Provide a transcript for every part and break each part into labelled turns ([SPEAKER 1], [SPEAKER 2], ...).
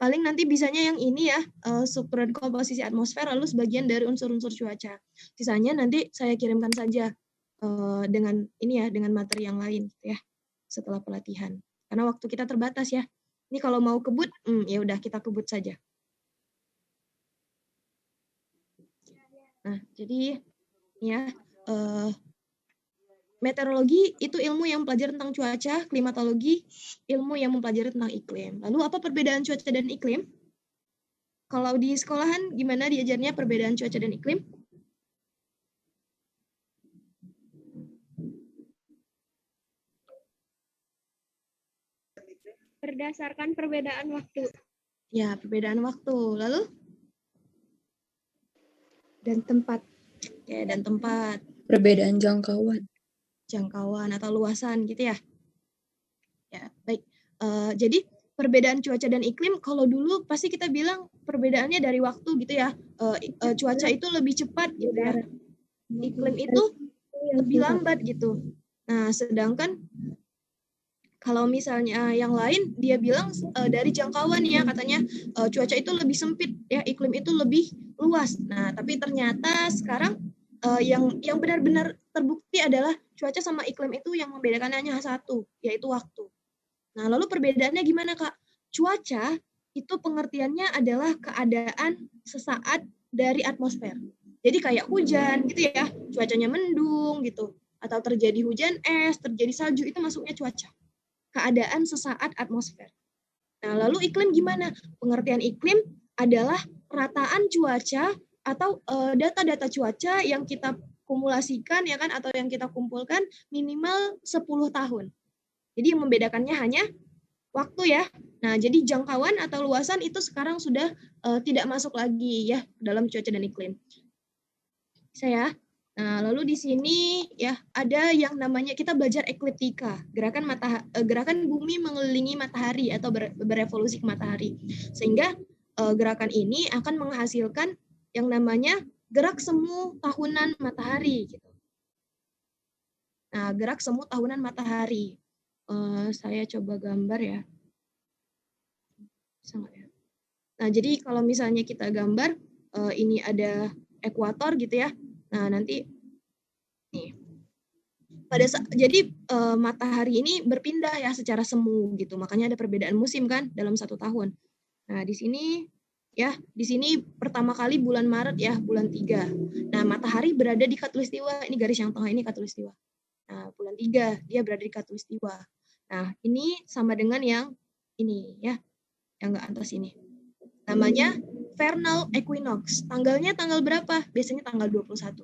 [SPEAKER 1] paling nanti bisanya yang ini ya, struktur dan komposisi atmosfer, lalu sebagian dari unsur-unsur cuaca. Sisanya nanti saya kirimkan saja dengan ini ya, dengan materi yang lain gitu ya, setelah pelatihan. Karena waktu kita terbatas ya. Ini kalau mau kebut, ya udah kita kebut saja. Nah, jadi ya, meteorologi itu ilmu yang mempelajari tentang cuaca, klimatologi ilmu yang mempelajari tentang iklim. Lalu apa perbedaan cuaca dan iklim? Kalau di sekolahan gimana diajarnya perbedaan cuaca dan iklim?
[SPEAKER 2] Berdasarkan perbedaan waktu.
[SPEAKER 1] Ya, perbedaan waktu. Lalu? Dan tempat. Ya, dan tempat.
[SPEAKER 3] Perbedaan jangkauan.
[SPEAKER 1] Jangkauan atau luasan gitu ya. Ya, baik. Jadi perbedaan cuaca dan iklim, kalau dulu pasti kita bilang perbedaannya dari waktu gitu ya. Cuaca itu lebih cepat gitu ya. Iklim itu lebih lambat gitu. Nah, sedangkan kalau misalnya yang lain, dia bilang dari jangkauan ya, katanya cuaca itu lebih sempit ya, iklim itu lebih luas. Nah, tapi ternyata sekarang yang benar-benar terbukti adalah cuaca sama iklim itu yang membedakannya hanya satu, yaitu waktu. Nah, lalu perbedaannya gimana, Kak? Cuaca itu pengertiannya adalah keadaan sesaat dari atmosfer. Jadi kayak hujan gitu ya, cuacanya mendung gitu, atau terjadi hujan es, terjadi salju, itu masuknya cuaca. Keadaan sesaat atmosfer. Nah, lalu iklim gimana? Pengertian iklim adalah rataan cuaca atau data-data cuaca yang kita kumulasikan ya kan, atau yang kita kumpulkan minimal 10 tahun. Jadi yang membedakannya hanya waktu ya. Nah, jadi jangkauan atau luasan itu sekarang sudah tidak masuk lagi ya dalam cuaca dan iklim. Saya. Nah, lalu di sini ya ada yang namanya, kita belajar ekliptika, gerakan bumi mengelilingi matahari atau berevolusi ke matahari. Sehingga gerakan ini akan menghasilkan yang namanya gerak semu tahunan matahari gitu. Nah, gerak semu tahunan matahari. Saya coba gambar ya. Nah, jadi kalau misalnya kita gambar, ini ada ekuator gitu ya. Nah, nanti nih. Jadi matahari ini berpindah ya secara semu gitu. Makanya ada perbedaan musim kan dalam 1 tahun. Nah, di sini pertama kali bulan Maret ya, bulan 3. Nah, matahari berada di khatulistiwa. Ini garis yang tengah ini khatulistiwa. Nah, bulan 3 dia berada di khatulistiwa. Nah, ini sama dengan yang ini ya, yang enggak atas ini. Namanya vernal equinox. Tanggalnya tanggal berapa? Biasanya tanggal 21.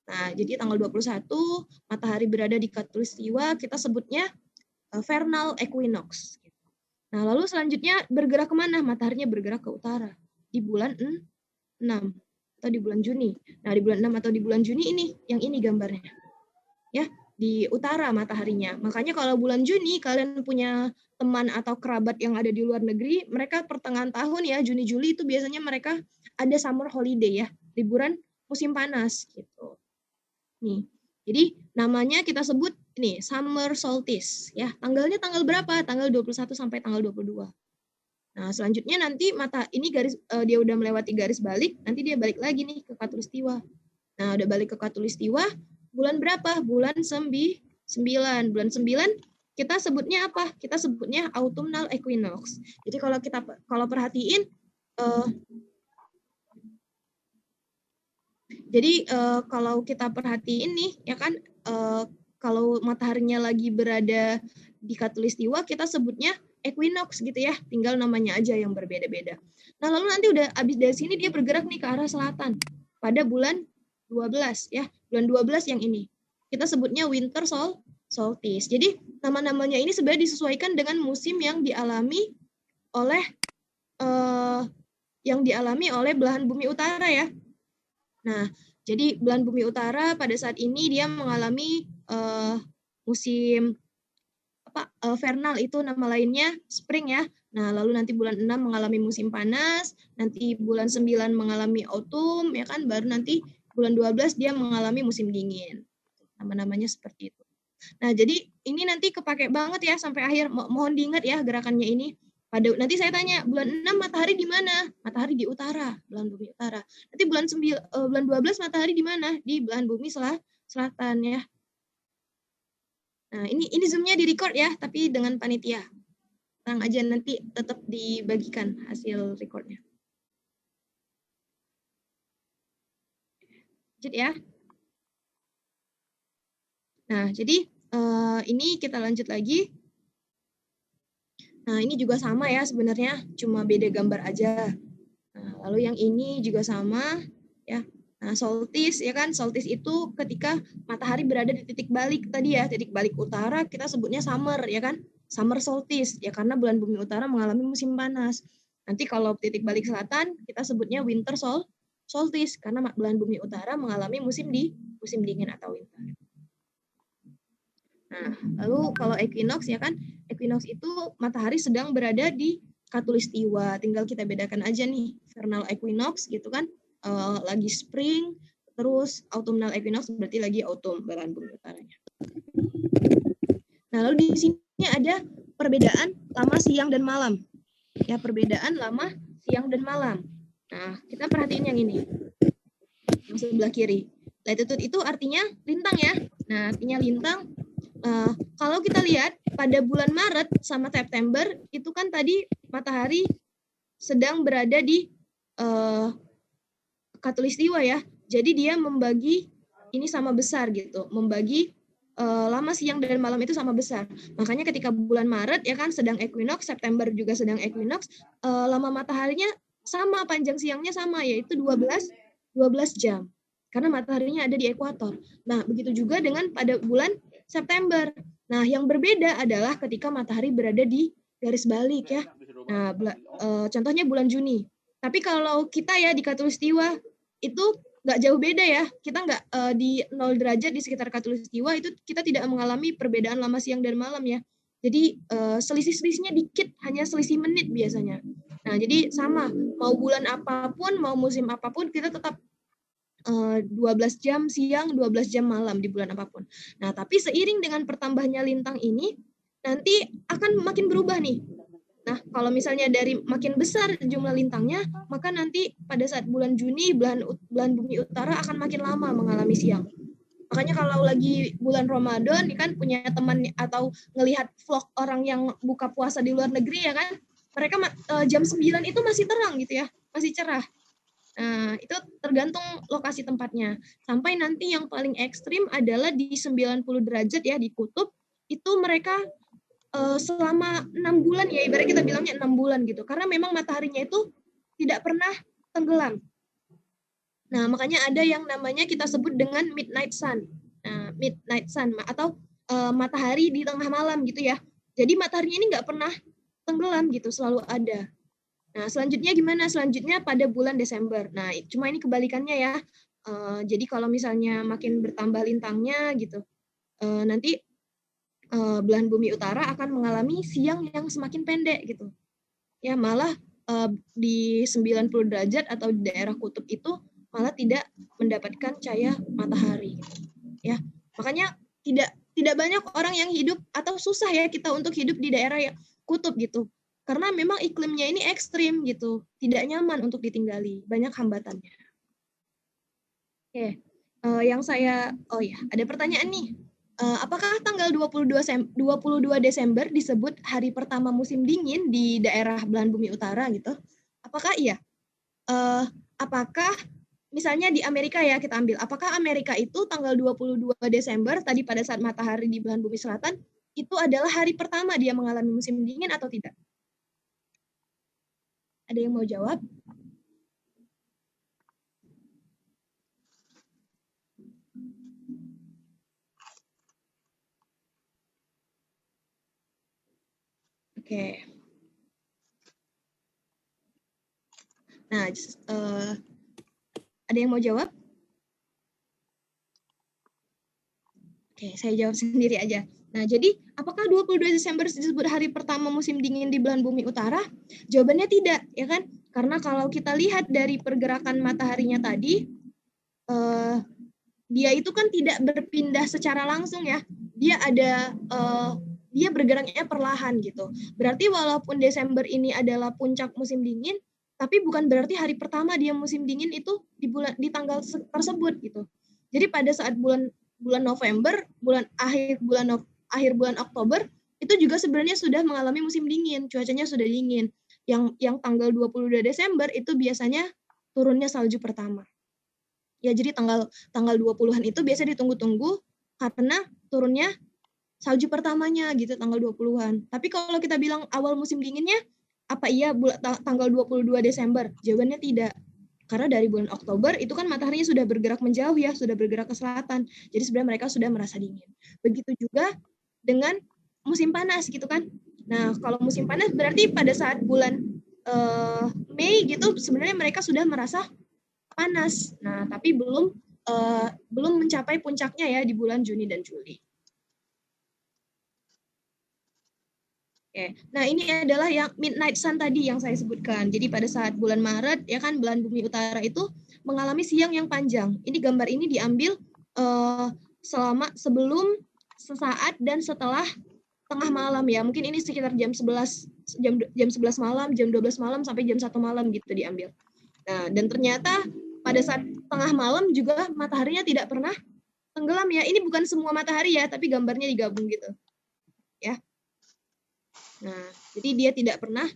[SPEAKER 1] Nah, jadi tanggal 21 matahari berada di khatulistiwa, kita sebutnya vernal equinox. Nah, lalu selanjutnya bergerak kemana? Mataharinya bergerak ke utara di bulan 6 atau di bulan Juni. Nah, di bulan 6 atau di bulan Juni ini, yang ini gambarnya. Ya, di utara mataharinya. Makanya kalau bulan Juni kalian punya teman atau kerabat yang ada di luar negeri, mereka pertengahan tahun ya, Juni Juli itu biasanya mereka ada summer holiday ya, liburan musim panas gitu. Nih. Jadi namanya kita sebut ini summer solstice ya. Tanggalnya tanggal berapa? Tanggal 21 sampai tanggal 22. Nah, selanjutnya nanti ini garis dia udah melewati garis balik, nanti dia balik lagi nih ke khatulistiwa. Nah, udah balik ke khatulistiwa, bulan berapa? Bulan 9. Bulan 9 kita sebutnya apa? Kita sebutnya autumnal equinox. Jadi kalau perhatiin kalau kita perhatiin nih ya kan, kalau mataharinya lagi berada di khatulistiwa kita sebutnya equinox gitu ya, tinggal namanya aja yang berbeda-beda. Nah, lalu nanti udah habis dari sini dia bergerak nih ke arah selatan pada bulan 12 ya, bulan 12 yang ini. Kita sebutnya winter solstice. Jadi nama-namanya ini sebenarnya disesuaikan dengan musim yang dialami oleh belahan bumi utara ya. Nah, jadi belahan bumi utara pada saat ini dia mengalami musim vernal, itu nama lainnya spring ya. Nah, lalu nanti bulan 6 mengalami musim panas, nanti bulan 9 mengalami autumn ya kan, baru nanti bulan 12 dia mengalami musim dingin. Nama-namanya seperti itu. Nah, jadi ini nanti kepake banget ya sampai akhir. Mohon diingat ya gerakannya ini. Nanti saya tanya, bulan 6 matahari di mana? Matahari di utara, belahan bumi utara. Nanti bulan 12 matahari di mana? Di belahan bumi selatan ya. Nah, ini Zoom-nya di-record ya, tapi dengan panitia. Tenang aja, nanti tetap dibagikan hasil recordnya. Lanjut ya. Nah, jadi ini kita lanjut lagi. Nah, ini juga sama ya sebenarnya, cuma beda gambar aja. Nah, lalu yang ini juga sama ya. Nah, solstice ya kan, solstice itu ketika matahari berada di titik balik tadi ya, titik balik utara kita sebutnya summer ya kan, summer solstice ya karena bulan bumi utara mengalami musim panas. Nanti kalau titik balik selatan kita sebutnya winter solstice karena bulan bumi utara mengalami musim dingin atau winter. Nah, lalu kalau equinox ya kan, equinox itu matahari sedang berada di khatulistiwa, tinggal kita bedakan aja nih, vernal equinox gitu kan, lagi spring, terus autumnal equinox berarti lagi autumn, belahan bumi utaranya. Nah, lalu di sini ada perbedaan lama siang dan malam. Ya, perbedaan lama siang dan malam. Nah, kita perhatiin yang ini. Yang sebelah kiri. Latitude itu artinya lintang ya. Nah, artinya lintang. Kalau kita lihat pada bulan Maret sama September itu kan tadi matahari sedang berada di khatulistiwa ya. Jadi dia membagi ini sama besar gitu, membagi lama siang dan malam itu sama besar. Makanya ketika bulan Maret ya kan sedang equinox, September juga sedang equinox, lama mataharinya sama, panjang siangnya sama yaitu 12 jam. Karena mataharinya ada di ekuator. Nah, begitu juga dengan pada bulan September. Nah, yang berbeda adalah ketika matahari berada di garis balik ya. Nah, contohnya bulan Juni. Tapi kalau kita ya di khatulistiwa itu nggak jauh beda ya. Kita nggak di 0 derajat di sekitar khatulistiwa itu kita tidak mengalami perbedaan lama siang dan malam ya. Jadi selisih-selisihnya dikit, hanya selisih menit biasanya. Nah, jadi sama, mau bulan apapun, mau musim apapun, kita tetap 12 jam siang, 12 jam malam di bulan apapun. Nah, tapi seiring dengan pertambahannya lintang ini, nanti akan makin berubah nih. Nah, kalau misalnya dari makin besar jumlah lintangnya, maka nanti pada saat bulan Juni, belahan bumi utara akan makin lama mengalami siang. Makanya kalau lagi bulan Ramadan, kan punya teman atau ngelihat vlog orang yang buka puasa di luar negeri ya kan, mereka jam 9 itu masih terang gitu ya, masih cerah. Nah, itu tergantung lokasi tempatnya. Sampai nanti yang paling ekstrim adalah di 90 derajat ya, di kutub, itu mereka selama 6 bulan ya, ibarat kita bilangnya 6 bulan gitu. Karena memang mataharinya itu tidak pernah tenggelam. Nah, makanya ada yang namanya kita sebut dengan midnight sun. Nah, midnight sun atau matahari di tengah malam gitu ya. Jadi mataharinya ini nggak pernah tenggelam gitu, selalu ada. Nah, selanjutnya gimana? Selanjutnya pada bulan Desember. Nah, cuma ini kebalikannya ya. Jadi kalau misalnya makin bertambah lintangnya gitu, nanti belahan bumi utara akan mengalami siang yang semakin pendek gitu. Ya, malah di 90 derajat atau di daerah kutub itu malah tidak mendapatkan cahaya matahari. Ya, makanya tidak banyak orang yang hidup atau susah ya kita untuk hidup di daerah yang kutub gitu. Karena memang iklimnya ini ekstrim gitu, tidak nyaman untuk ditinggali, banyak hambatannya. Oke, ada pertanyaan nih. Apakah tanggal 22 Desember disebut hari pertama musim dingin di daerah belahan bumi utara gitu? Apakah iya? Apakah misalnya di Amerika ya kita ambil, apakah Amerika itu tanggal 22 Desember tadi pada saat matahari di belahan bumi selatan itu adalah hari pertama dia mengalami musim dingin atau tidak? Ada yang mau jawab? Oke. Nah, ada yang mau jawab? Oke, saya jawab sendiri aja. Nah, jadi apakah 22 Desember disebut hari pertama musim dingin di belahan bumi utara? Jawabannya tidak, ya kan? Karena kalau kita lihat dari pergerakan mataharinya tadi, dia itu kan tidak berpindah secara langsung ya. Dia dia bergeraknya perlahan gitu. Berarti walaupun Desember ini adalah puncak musim dingin, tapi bukan berarti hari pertama dia musim dingin itu di tanggal tersebut gitu. Jadi pada saat bulan November, akhir bulan Oktober itu juga sebenarnya sudah mengalami musim dingin, cuacanya sudah dingin. Yang tanggal 22 Desember itu biasanya turunnya salju pertama. Ya, jadi tanggal 20-an itu biasa ditunggu-tunggu karena turunnya salju pertamanya gitu tanggal 20-an. Tapi kalau kita bilang awal musim dinginnya, apa iya tanggal 22 Desember? Jawabannya tidak. Karena dari bulan Oktober itu kan mataharinya sudah bergerak menjauh ya, sudah bergerak ke selatan. Jadi sebenarnya mereka sudah merasa dingin. Begitu juga dengan musim panas gitu kan. Nah, kalau musim panas berarti pada saat bulan Mei gitu sebenarnya mereka sudah merasa panas. Nah, tapi belum mencapai puncaknya ya di bulan Juni dan Juli. Oke. Nah, ini adalah yang midnight sun tadi yang saya sebutkan. Jadi pada saat bulan Maret ya kan belahan bumi utara itu mengalami siang yang panjang. Ini gambar ini diambil sebelum, sesaat dan setelah tengah malam ya. Mungkin ini sekitar jam 11 malam, jam 12 malam sampai jam 1 malam gitu diambil. Nah, dan ternyata pada saat tengah malam juga mataharinya tidak pernah tenggelam ya. Ini bukan semua matahari ya, tapi gambarnya digabung gitu. Ya. Nah, jadi dia tidak pernah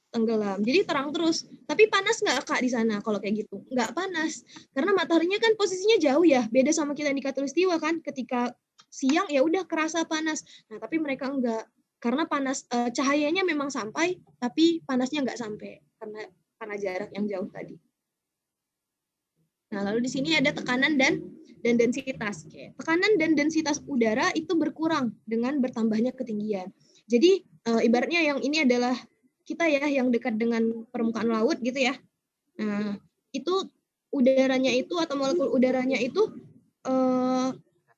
[SPEAKER 1] tenggelam. Jadi terang terus. Tapi panas nggak Kak di sana kalau kayak gitu? Nggak panas. Karena mataharinya kan posisinya jauh ya. Beda sama kita di Khatulistiwa kan. Ketika siang ya udah kerasa panas. Nah, tapi mereka enggak. Karena panas cahayanya memang sampai, tapi panasnya nggak sampai karena jarak yang jauh tadi. Nah, lalu di sini ada tekanan dan densitas. Oke. Tekanan dan densitas udara itu berkurang dengan bertambahnya ketinggian. Jadi ibaratnya yang ini adalah kita ya yang dekat dengan permukaan laut gitu ya. Nah, itu udaranya itu atau molekul udaranya itu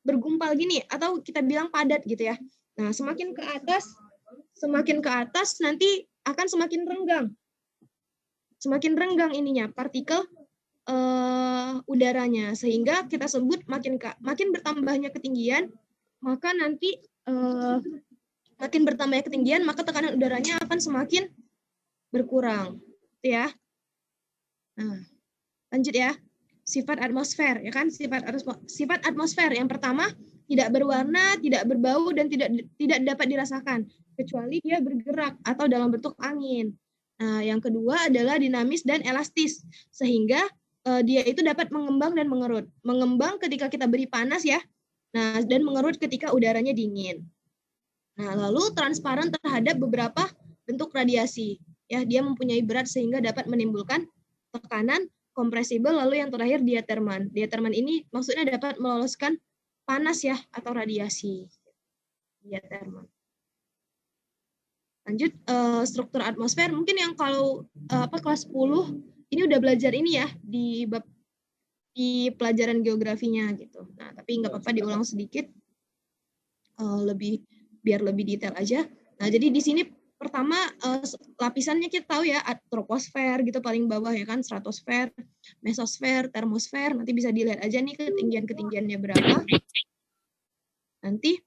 [SPEAKER 1] bergumpal gini atau kita bilang padat gitu ya. Nah, semakin ke atas nanti akan semakin renggang. Semakin renggang ininya partikel udaranya sehingga kita sebut makin bertambahnya ketinggian maka nanti makin bertambahnya ketinggian maka tekanan udaranya akan semakin berkurang ya. Nah, lanjut ya. Sifat atmosfer ya kan, sifat atmosfer yang pertama tidak berwarna, tidak berbau dan tidak dapat dirasakan kecuali dia bergerak atau dalam bentuk angin. Nah, yang kedua adalah dinamis dan elastis sehingga dia itu dapat mengembang dan mengerut. Mengembang ketika kita beri panas ya. Nah, dan mengerut ketika udaranya dingin. Nah, lalu transparan terhadap beberapa bentuk radiasi. Ya, dia mempunyai berat sehingga dapat menimbulkan tekanan kompresibel, lalu yang terakhir diaterman. Diaterman ini maksudnya dapat meloloskan panas ya atau radiasi. Diaterman. Lanjut struktur atmosfer. Mungkin yang kalau kelas 10 ini udah belajar ini ya di pelajaran geografinya gitu. Nah, tapi nggak apa-apa diulang sedikit biar lebih detail aja. Nah, jadi di sini pertama lapisannya kita tahu ya troposfer gitu paling bawah ya kan, stratosfer, mesosfer, termosfer. Nanti bisa dilihat aja nih ketinggiannya berapa. Nanti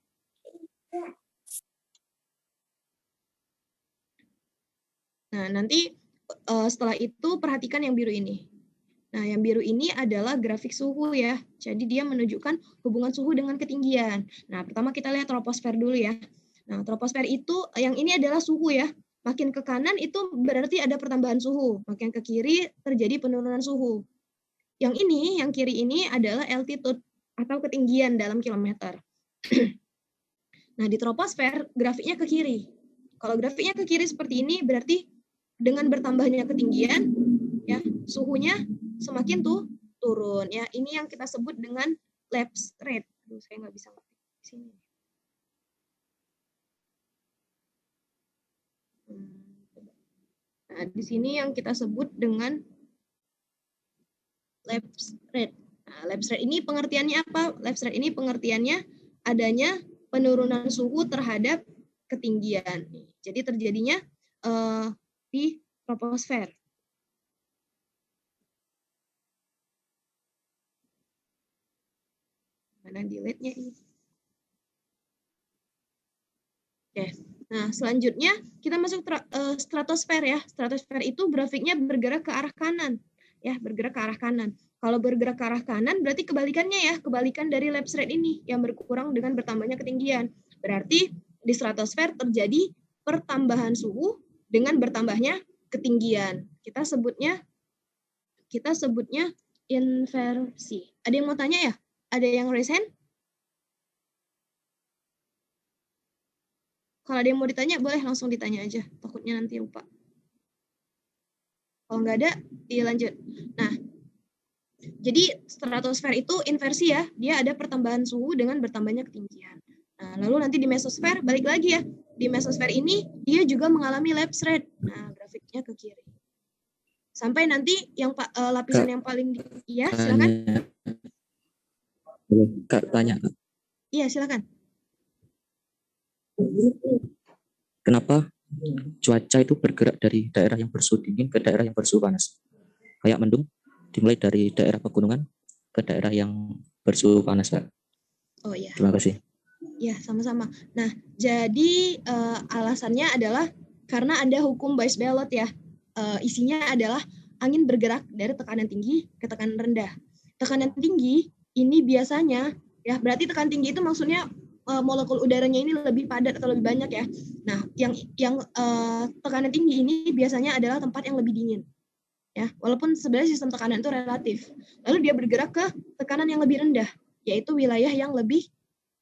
[SPEAKER 1] setelah itu perhatikan yang biru ini. Nah, yang biru ini adalah grafik suhu ya. Jadi dia menunjukkan hubungan suhu dengan ketinggian. Nah, pertama kita lihat troposfer dulu ya. Nah, troposfer itu yang ini adalah suhu ya. Makin ke kanan itu berarti ada pertambahan suhu. Makin ke kiri terjadi penurunan suhu. Yang ini, yang kiri ini adalah altitude atau ketinggian dalam kilometer. Nah, di troposfer grafiknya ke kiri. Kalau grafiknya ke kiri seperti ini berarti dengan bertambahnya ketinggian ya, suhunya semakin turun ya. Ini yang kita sebut dengan lapse rate. Aduh, saya nggak bisa ngetik di sini. Nah, di sini yang kita sebut dengan lapse rate. Nah, lapse rate ini pengertiannya apa? Lapse rate ini pengertiannya adanya penurunan suhu terhadap ketinggian. Jadi terjadinya di troposfer. Mana delete-nya ini? Oke. Nah, selanjutnya kita masuk stratosfer ya. Stratosfer itu grafiknya bergerak ke arah kanan. Ya, bergerak ke arah kanan. Kalau bergerak ke arah kanan berarti kebalikannya ya, kebalikan dari lapse rate ini yang berkurang dengan bertambahnya ketinggian. Berarti di stratosfer terjadi pertambahan suhu dengan bertambahnya ketinggian. Kita sebutnya inversi. Ada yang mau tanya ya? Ada yang raise hand? Kalau ada yang mau ditanya, boleh langsung ditanya aja. Takutnya nanti lupa. Kalau nggak ada, dilanjut. Nah, jadi stratosfer itu inversi ya. Dia ada pertambahan suhu dengan bertambahnya ketinggian. Nah, lalu nanti di mesosfer, balik lagi ya. Di mesosfer ini, dia juga mengalami lapse rate. Nah, grafiknya ke kiri. Sampai nanti yang lapisan yang paling... Iya, silakan.
[SPEAKER 4] Kak, tanya.
[SPEAKER 1] Iya, silakan.
[SPEAKER 4] Kenapa cuaca itu bergerak dari daerah yang bersuhu dingin ke daerah yang bersuhu panas? Kayak mendung, dimulai dari daerah pegunungan ke daerah yang bersuhu panas, Kak.
[SPEAKER 1] Oh iya.
[SPEAKER 4] Terima kasih.
[SPEAKER 1] Ya, sama-sama. Nah, jadi alasannya adalah karena ada hukum Bayes-Bellot ya. Isinya adalah angin bergerak dari tekanan tinggi ke tekanan rendah. Tekanan tinggi ini biasanya, ya berarti tekanan tinggi itu maksudnya molekul udaranya ini lebih padat atau lebih banyak ya. Nah, yang tekanan tinggi ini biasanya adalah tempat yang lebih dingin. Ya, walaupun sebenarnya sistem tekanan itu relatif. Lalu dia bergerak ke tekanan yang lebih rendah, yaitu wilayah yang lebih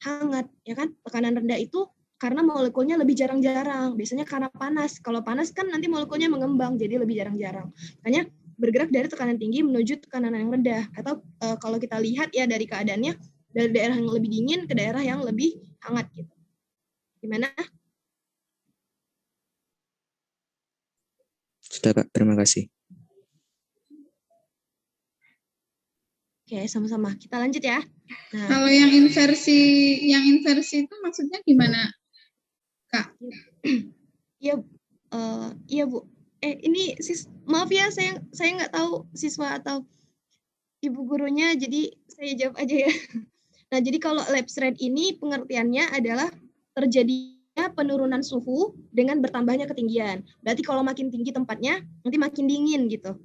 [SPEAKER 1] hangat, ya kan? Tekanan rendah itu karena molekulnya lebih jarang-jarang. Biasanya karena panas. Kalau panas kan nanti molekulnya mengembang, jadi lebih jarang-jarang. Makanya bergerak dari tekanan tinggi menuju tekanan yang rendah. Atau kalau kita lihat ya dari keadaannya, dari daerah yang lebih dingin ke daerah yang lebih hangat gitu. Gimana?
[SPEAKER 4] Sudah, Kak. Terima kasih.
[SPEAKER 1] Oke, sama-sama. Kita lanjut ya. Nah,
[SPEAKER 5] kalau yang inversi itu maksudnya gimana, Kak?
[SPEAKER 1] Iya, iya Bu. Ini maaf ya, saya nggak tahu siswa atau ibu gurunya, jadi saya jawab aja ya. Nah, jadi kalau lapse rate ini pengertiannya adalah terjadinya penurunan suhu dengan bertambahnya ketinggian. Berarti kalau makin tinggi tempatnya, nanti makin dingin gitu.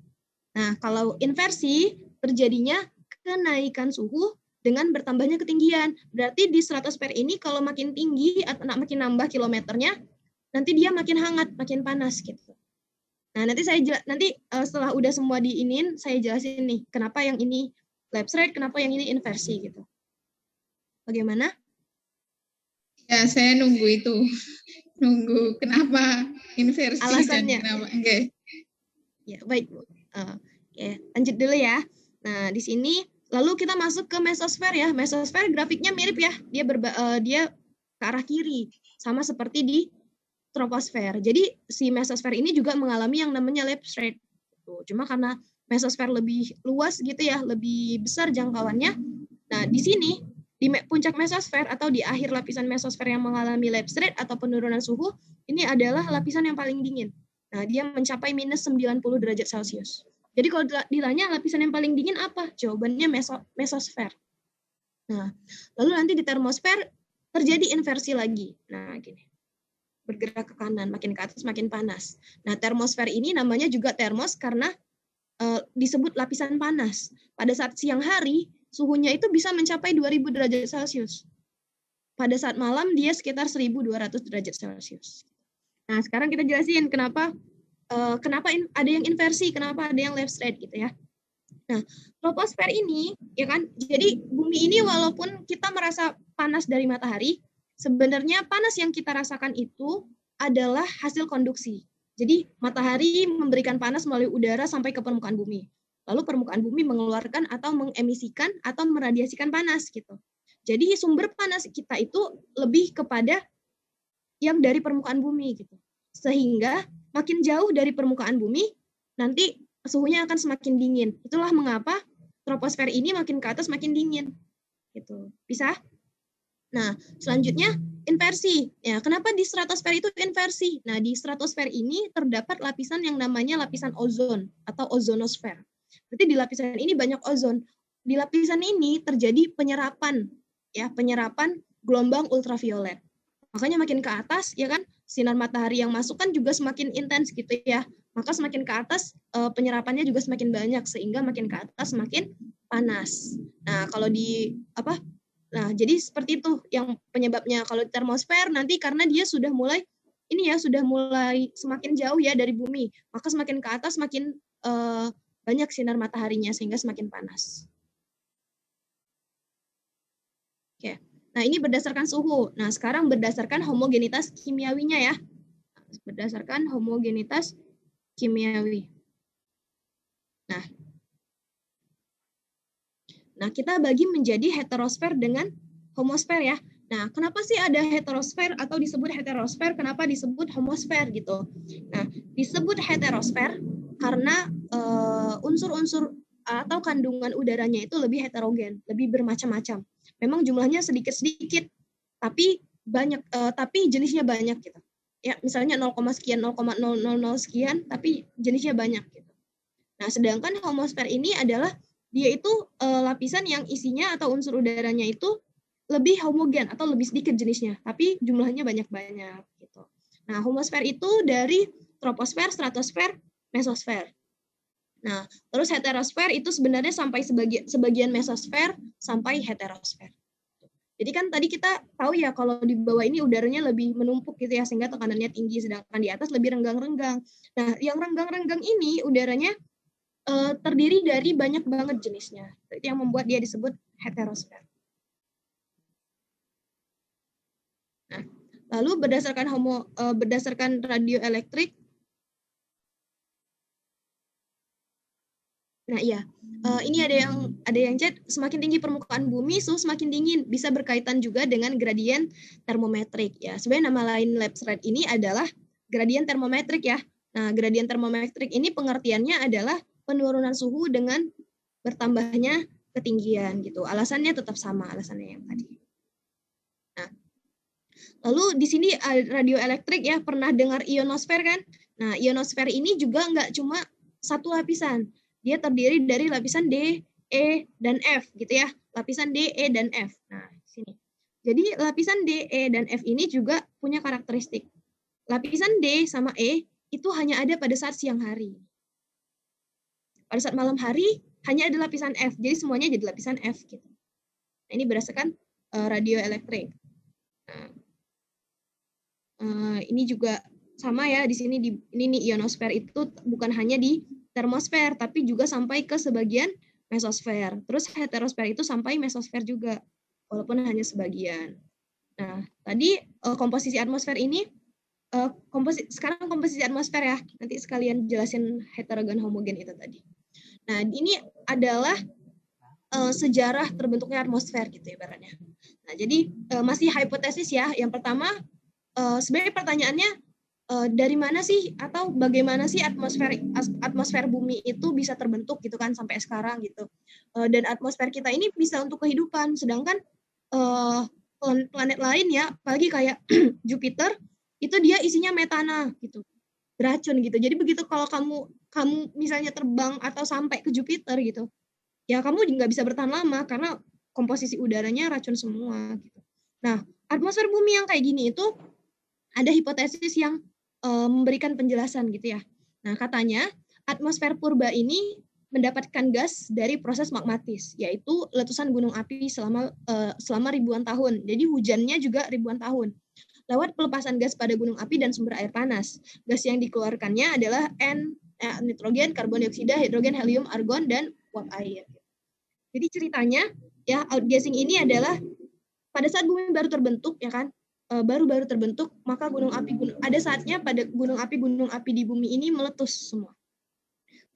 [SPEAKER 1] Nah, kalau inversi terjadinya kenaikan suhu dengan bertambahnya ketinggian. Berarti di stratosfer ini kalau makin tinggi atau makin nambah kilometernya, nanti dia makin hangat, makin panas gitu. Nah, nanti setelah udah semua diinin, saya jelasin nih kenapa yang ini lapse rate, kenapa yang ini inversi gitu. Bagaimana?
[SPEAKER 5] Ya, saya nunggu itu. Nunggu kenapa inversi
[SPEAKER 1] Alasannya.
[SPEAKER 5] dan kenapa enggak.
[SPEAKER 1] Ya, baik, Bu. Oke, lanjut dulu ya. Nah, di sini lalu kita masuk ke mesosfer ya. Mesosfer grafiknya mirip ya. Dia ke arah kiri, sama seperti di troposfer. Jadi si mesosfer ini juga mengalami yang namanya lapse rate. Cuma karena mesosfer lebih luas gitu ya, lebih besar jangkauannya. Nah, di sini di puncak mesosfer atau di akhir lapisan mesosfer yang mengalami lapse rate atau penurunan suhu, ini adalah lapisan yang paling dingin. Nah, dia mencapai minus 90 derajat Celcius. Jadi kalau ditanya lapisan yang paling dingin apa? Jawabannya mesosfer. Nah, lalu nanti di termosfer terjadi inversi lagi. Nah, gini. Bergerak ke kanan, makin ke atas makin panas. Nah, termosfer ini namanya juga termos karena disebut lapisan panas. Pada saat siang hari, suhunya itu bisa mencapai 2000 derajat Celcius. Pada saat malam, dia sekitar 1200 derajat Celcius. Nah, sekarang kita jelasin kenapa ada yang inversi, kenapa ada yang lapse rate gitu ya. Nah, troposfer ini, ya kan, jadi bumi ini walaupun kita merasa panas dari matahari, sebenarnya panas yang kita rasakan itu adalah hasil konduksi. Jadi matahari memberikan panas melalui udara sampai ke permukaan bumi. Lalu permukaan bumi mengeluarkan atau mengemisikan atau meradiasikan panas gitu. Jadi sumber panas kita itu lebih kepada yang dari permukaan bumi gitu. Sehingga makin jauh dari permukaan bumi, nanti suhunya akan semakin dingin. Itulah mengapa troposfer ini makin ke atas makin dingin. Gitu. Bisa? Nah, selanjutnya inversi. Ya, kenapa di stratosfer itu inversi? Nah, di stratosfer ini terdapat lapisan yang namanya lapisan ozon atau ozonosfer. Berarti di lapisan ini banyak ozon. Di lapisan ini terjadi penyerapan gelombang ultraviolet. Makanya makin ke atas ya kan sinar matahari yang masuk kan juga semakin intens gitu ya. Maka semakin ke atas penyerapannya juga semakin banyak sehingga makin ke atas semakin panas. Nah, kalau Nah, jadi seperti itu yang penyebabnya. Kalau termosfer nanti karena dia sudah mulai semakin jauh ya dari bumi, maka semakin ke atas semakin banyak sinar mataharinya sehingga semakin panas. Oke. Nah, ini berdasarkan suhu. Nah, sekarang berdasarkan homogenitas kimiawinya ya. Berdasarkan homogenitas kimiawi. Nah, kita bagi menjadi heterosfer dengan homosfer ya. Nah, kenapa sih ada heterosfer atau disebut heterosfer? Kenapa disebut homosfer gitu? Nah, disebut heterosfer karena unsur-unsur atau kandungan udaranya itu lebih heterogen, lebih bermacam-macam. Memang jumlahnya sedikit-sedikit, tapi banyak, tapi jenisnya banyak gitu. Ya, misalnya 0, sekian, 0,000 sekian, tapi jenisnya banyak gitu. Nah, sedangkan homosfer ini adalah dia itu lapisan yang isinya atau unsur udaranya itu lebih homogen atau lebih sedikit jenisnya, tapi jumlahnya banyak-banyak gitu. Nah, homosfer itu dari troposfer, stratosfer, mesosfer. Nah, terus heterosfer itu sebenarnya sampai sebagian mesosfer sampai heterosfer. Jadi kan tadi kita tahu ya kalau di bawah ini udaranya lebih menumpuk gitu ya sehingga tekanannya tinggi, sedangkan di atas lebih renggang-renggang. Nah, yang renggang-renggang ini udaranya terdiri dari banyak banget jenisnya. Itu yang membuat dia disebut heterosfer. Nah, lalu berdasarkan radioelektrik. Nah, iya. Ini ada yang chat, semakin tinggi permukaan bumi, suhu semakin dingin, bisa berkaitan juga dengan gradien termometrik ya. Sebenarnya nama lain Lebesgue ini adalah gradien termometrik ya. Nah, gradien termometrik ini pengertiannya adalah penurunan suhu dengan bertambahnya ketinggian gitu. Alasannya tetap sama alasannya yang tadi. Nah, lalu di sini radioelektrik ya, pernah dengar ionosfer kan? Nah, ionosfer ini juga nggak cuma satu lapisan. Dia terdiri dari lapisan D, E, dan F gitu ya. Lapisan D, E, dan F. Nah, sini. Jadi lapisan D, E, dan F ini juga punya karakteristik. Lapisan D sama E itu hanya ada pada saat siang hari. Pada saat malam hari hanya ada lapisan F, jadi semuanya jadi lapisan F gitu. Nah, ini berdasarkan radioelektrik. Nah, ini juga sama ya di sini ini nih ionosfer itu bukan hanya di termosfer tapi juga sampai ke sebagian mesosfer. Terus heterosfer itu sampai mesosfer juga walaupun hanya sebagian. Nah, tadi komposisi atmosfer ini sekarang komposisi atmosfer ya. Nanti sekalian jelasin heterogen homogen itu tadi. Nah, ini adalah sejarah terbentuknya atmosfer gitu ibaratnya. Nah, jadi masih hipotesis ya. Yang pertama, sebenarnya pertanyaannya dari mana sih atau bagaimana sih atmosfer bumi itu bisa terbentuk gitu kan sampai sekarang gitu. Dan atmosfer kita ini bisa untuk kehidupan, sedangkan planet lain ya, apalagi kayak Jupiter, itu dia isinya metana gitu, beracun gitu. Jadi begitu kalau kamu misalnya terbang atau sampai ke Jupiter gitu, ya kamu nggak bisa bertahan lama karena komposisi udaranya racun semua gitu. Nah, atmosfer bumi yang kayak gini itu ada hipotesis yang memberikan penjelasan gitu ya. Nah, katanya atmosfer purba ini mendapatkan gas dari proses magmatis, yaitu letusan gunung api selama ribuan tahun. Jadi hujannya juga ribuan tahun. Lewat pelepasan gas pada gunung api dan sumber air panas. Gas yang dikeluarkannya adalah nitrogen, karbon dioksida, hidrogen, helium, argon, dan uap air. Jadi ceritanya ya outgassing ini adalah pada saat bumi baru terbentuk ya kan, baru terbentuk, maka ada saatnya pada gunung api di bumi ini meletus semua.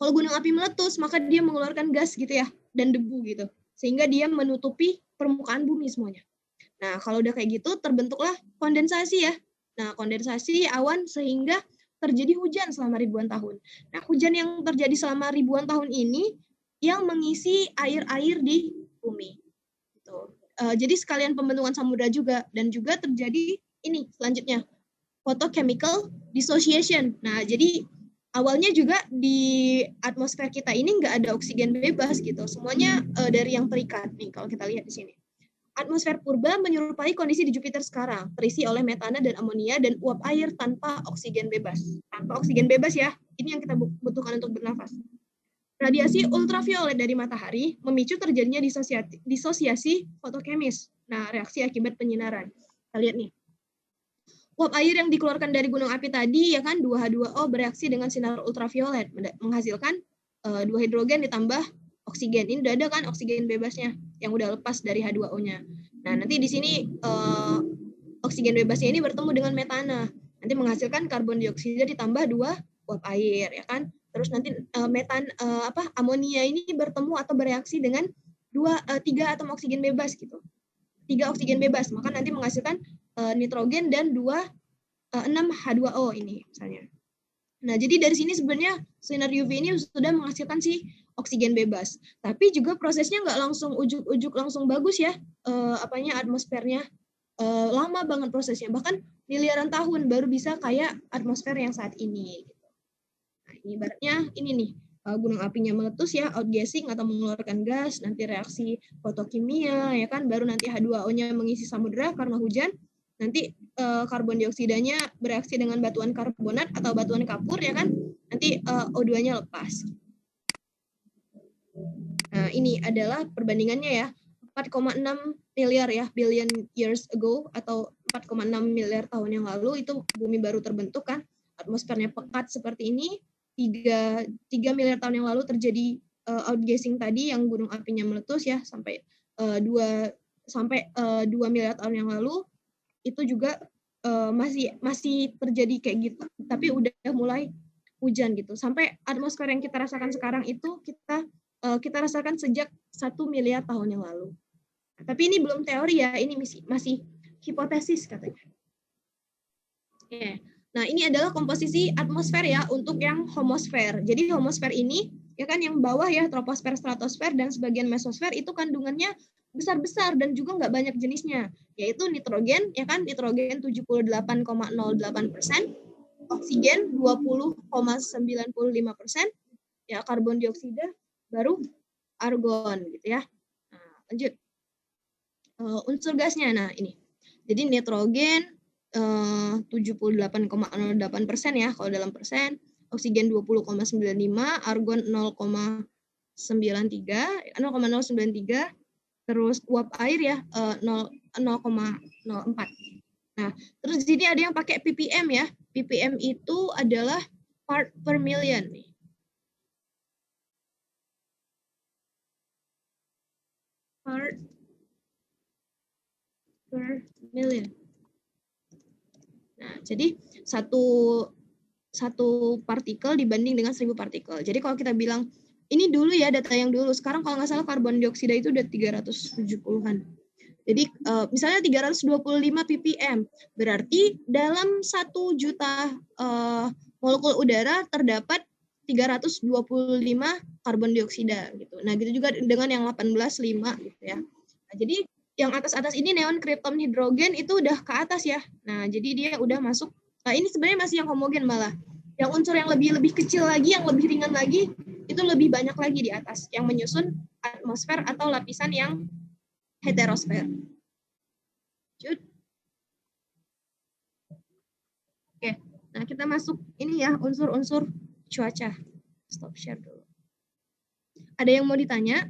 [SPEAKER 1] Kalau gunung api meletus, maka dia mengeluarkan gas gitu ya dan debu gitu, sehingga dia menutupi permukaan bumi semuanya. Nah, kalau udah kayak gitu terbentuklah kondensasi ya. Nah, kondensasi awan sehingga terjadi hujan selama ribuan tahun. Nah, hujan yang terjadi selama ribuan tahun ini yang mengisi air-air di bumi. Gitu. Jadi sekalian pembentukan samudra juga, dan juga terjadi ini selanjutnya photochemical dissociation. Nah, jadi awalnya juga di atmosfer kita ini nggak ada oksigen bebas gitu, semuanya dari yang terikat nih kalau kita lihat di sini. Atmosfer purba menyerupai kondisi di Jupiter sekarang, terisi oleh metana dan amonia dan uap air tanpa oksigen bebas. Tanpa oksigen bebas ya, ini yang kita butuhkan untuk bernafas. Radiasi ultraviolet dari matahari memicu terjadinya disosiasi fotokemis. Nah, reaksi akibat penyinaran. Kita lihat nih. Uap air yang dikeluarkan dari gunung api tadi, ya kan, 2H2O bereaksi dengan sinar ultraviolet, menghasilkan 2 hidrogen ditambah oksigen. Ini udah ada kan oksigen bebasnya yang udah lepas dari H2O-nya. Nah, nanti di sini oksigen bebasnya ini bertemu dengan metana. Nanti menghasilkan karbon dioksida ditambah 2 uap air, ya kan? Terus nanti amonia ini bertemu atau bereaksi dengan 3 atom oksigen bebas gitu. 3 oksigen bebas, maka nanti menghasilkan nitrogen dan 6 H2O ini misalnya. Nah, jadi dari sini sebenarnya sinar UV ini sudah menghasilkan si oksigen bebas. Tapi juga prosesnya nggak langsung ujuk-ujuk langsung bagus ya, atmosfernya. Lama banget prosesnya, bahkan miliaran tahun baru bisa kayak atmosfer yang saat ini. Nah, ini ibaratnya ini nih, gunung apinya meletus ya, outgassing atau mengeluarkan gas, nanti reaksi fotokimia, ya kan, baru nanti H2O-nya mengisi samudera karena hujan, nanti karbon dioksidanya bereaksi dengan batuan karbonat atau batuan kapur, ya kan, nanti O2-nya lepas. Nah, ini adalah perbandingannya ya, 4,6 miliar ya, billion years ago, atau 4,6 miliar tahun yang lalu, itu bumi baru terbentuk kan, atmosfernya pekat seperti ini. 3 miliar tahun yang lalu terjadi outgassing tadi yang gunung apinya meletus ya, sampai 2 miliar tahun yang lalu itu juga masih terjadi kayak gitu, tapi udah mulai hujan gitu. Sampai atmosfer yang kita rasakan sekarang itu kita rasakan sejak 1 miliar tahun yang lalu. Tapi ini belum teori ya, ini masih hipotesis katanya. Oke. Nah, ini adalah komposisi atmosfer ya untuk yang homosfer. Jadi homosfer ini ya kan yang bawah ya, troposfer, stratosfer, dan sebagian mesosfer itu kandungannya besar-besar dan juga nggak banyak jenisnya, yaitu nitrogen ya kan, nitrogen 78,08%, oksigen 20,95%, ya karbon dioksida, baru argon gitu ya. Nah, lanjut. Unsur gasnya, nah ini. Jadi nitrogen 78,08% ya kalau dalam persen, oksigen 20,95, argon 0,93, terus uap air ya 0,04. Nah, terus di sini ada yang pakai ppm ya. ppm itu adalah part per million nih. Part per million. Nah, jadi satu partikel dibanding dengan 1000 partikel. Jadi kalau kita bilang, ini dulu ya data yang dulu, sekarang kalau nggak salah karbon dioksida itu udah 370-an. Jadi misalnya 325 ppm, berarti dalam 1 juta molekul udara terdapat 325 karbon dioksida gitu. Nah, gitu juga dengan yang 18,5 gitu ya. Nah, jadi yang atas-atas ini neon, krypton, hidrogen itu udah ke atas ya. Nah, jadi dia udah masuk. Nah, ini sebenarnya masih yang homogen malah. Yang unsur yang lebih kecil lagi, yang lebih ringan lagi, itu lebih banyak lagi di atas yang menyusun atmosfer atau lapisan yang heterosfer. Oke, nah kita masuk ini ya, unsur-unsur cuaca. Stop share dulu. Ada yang mau ditanya?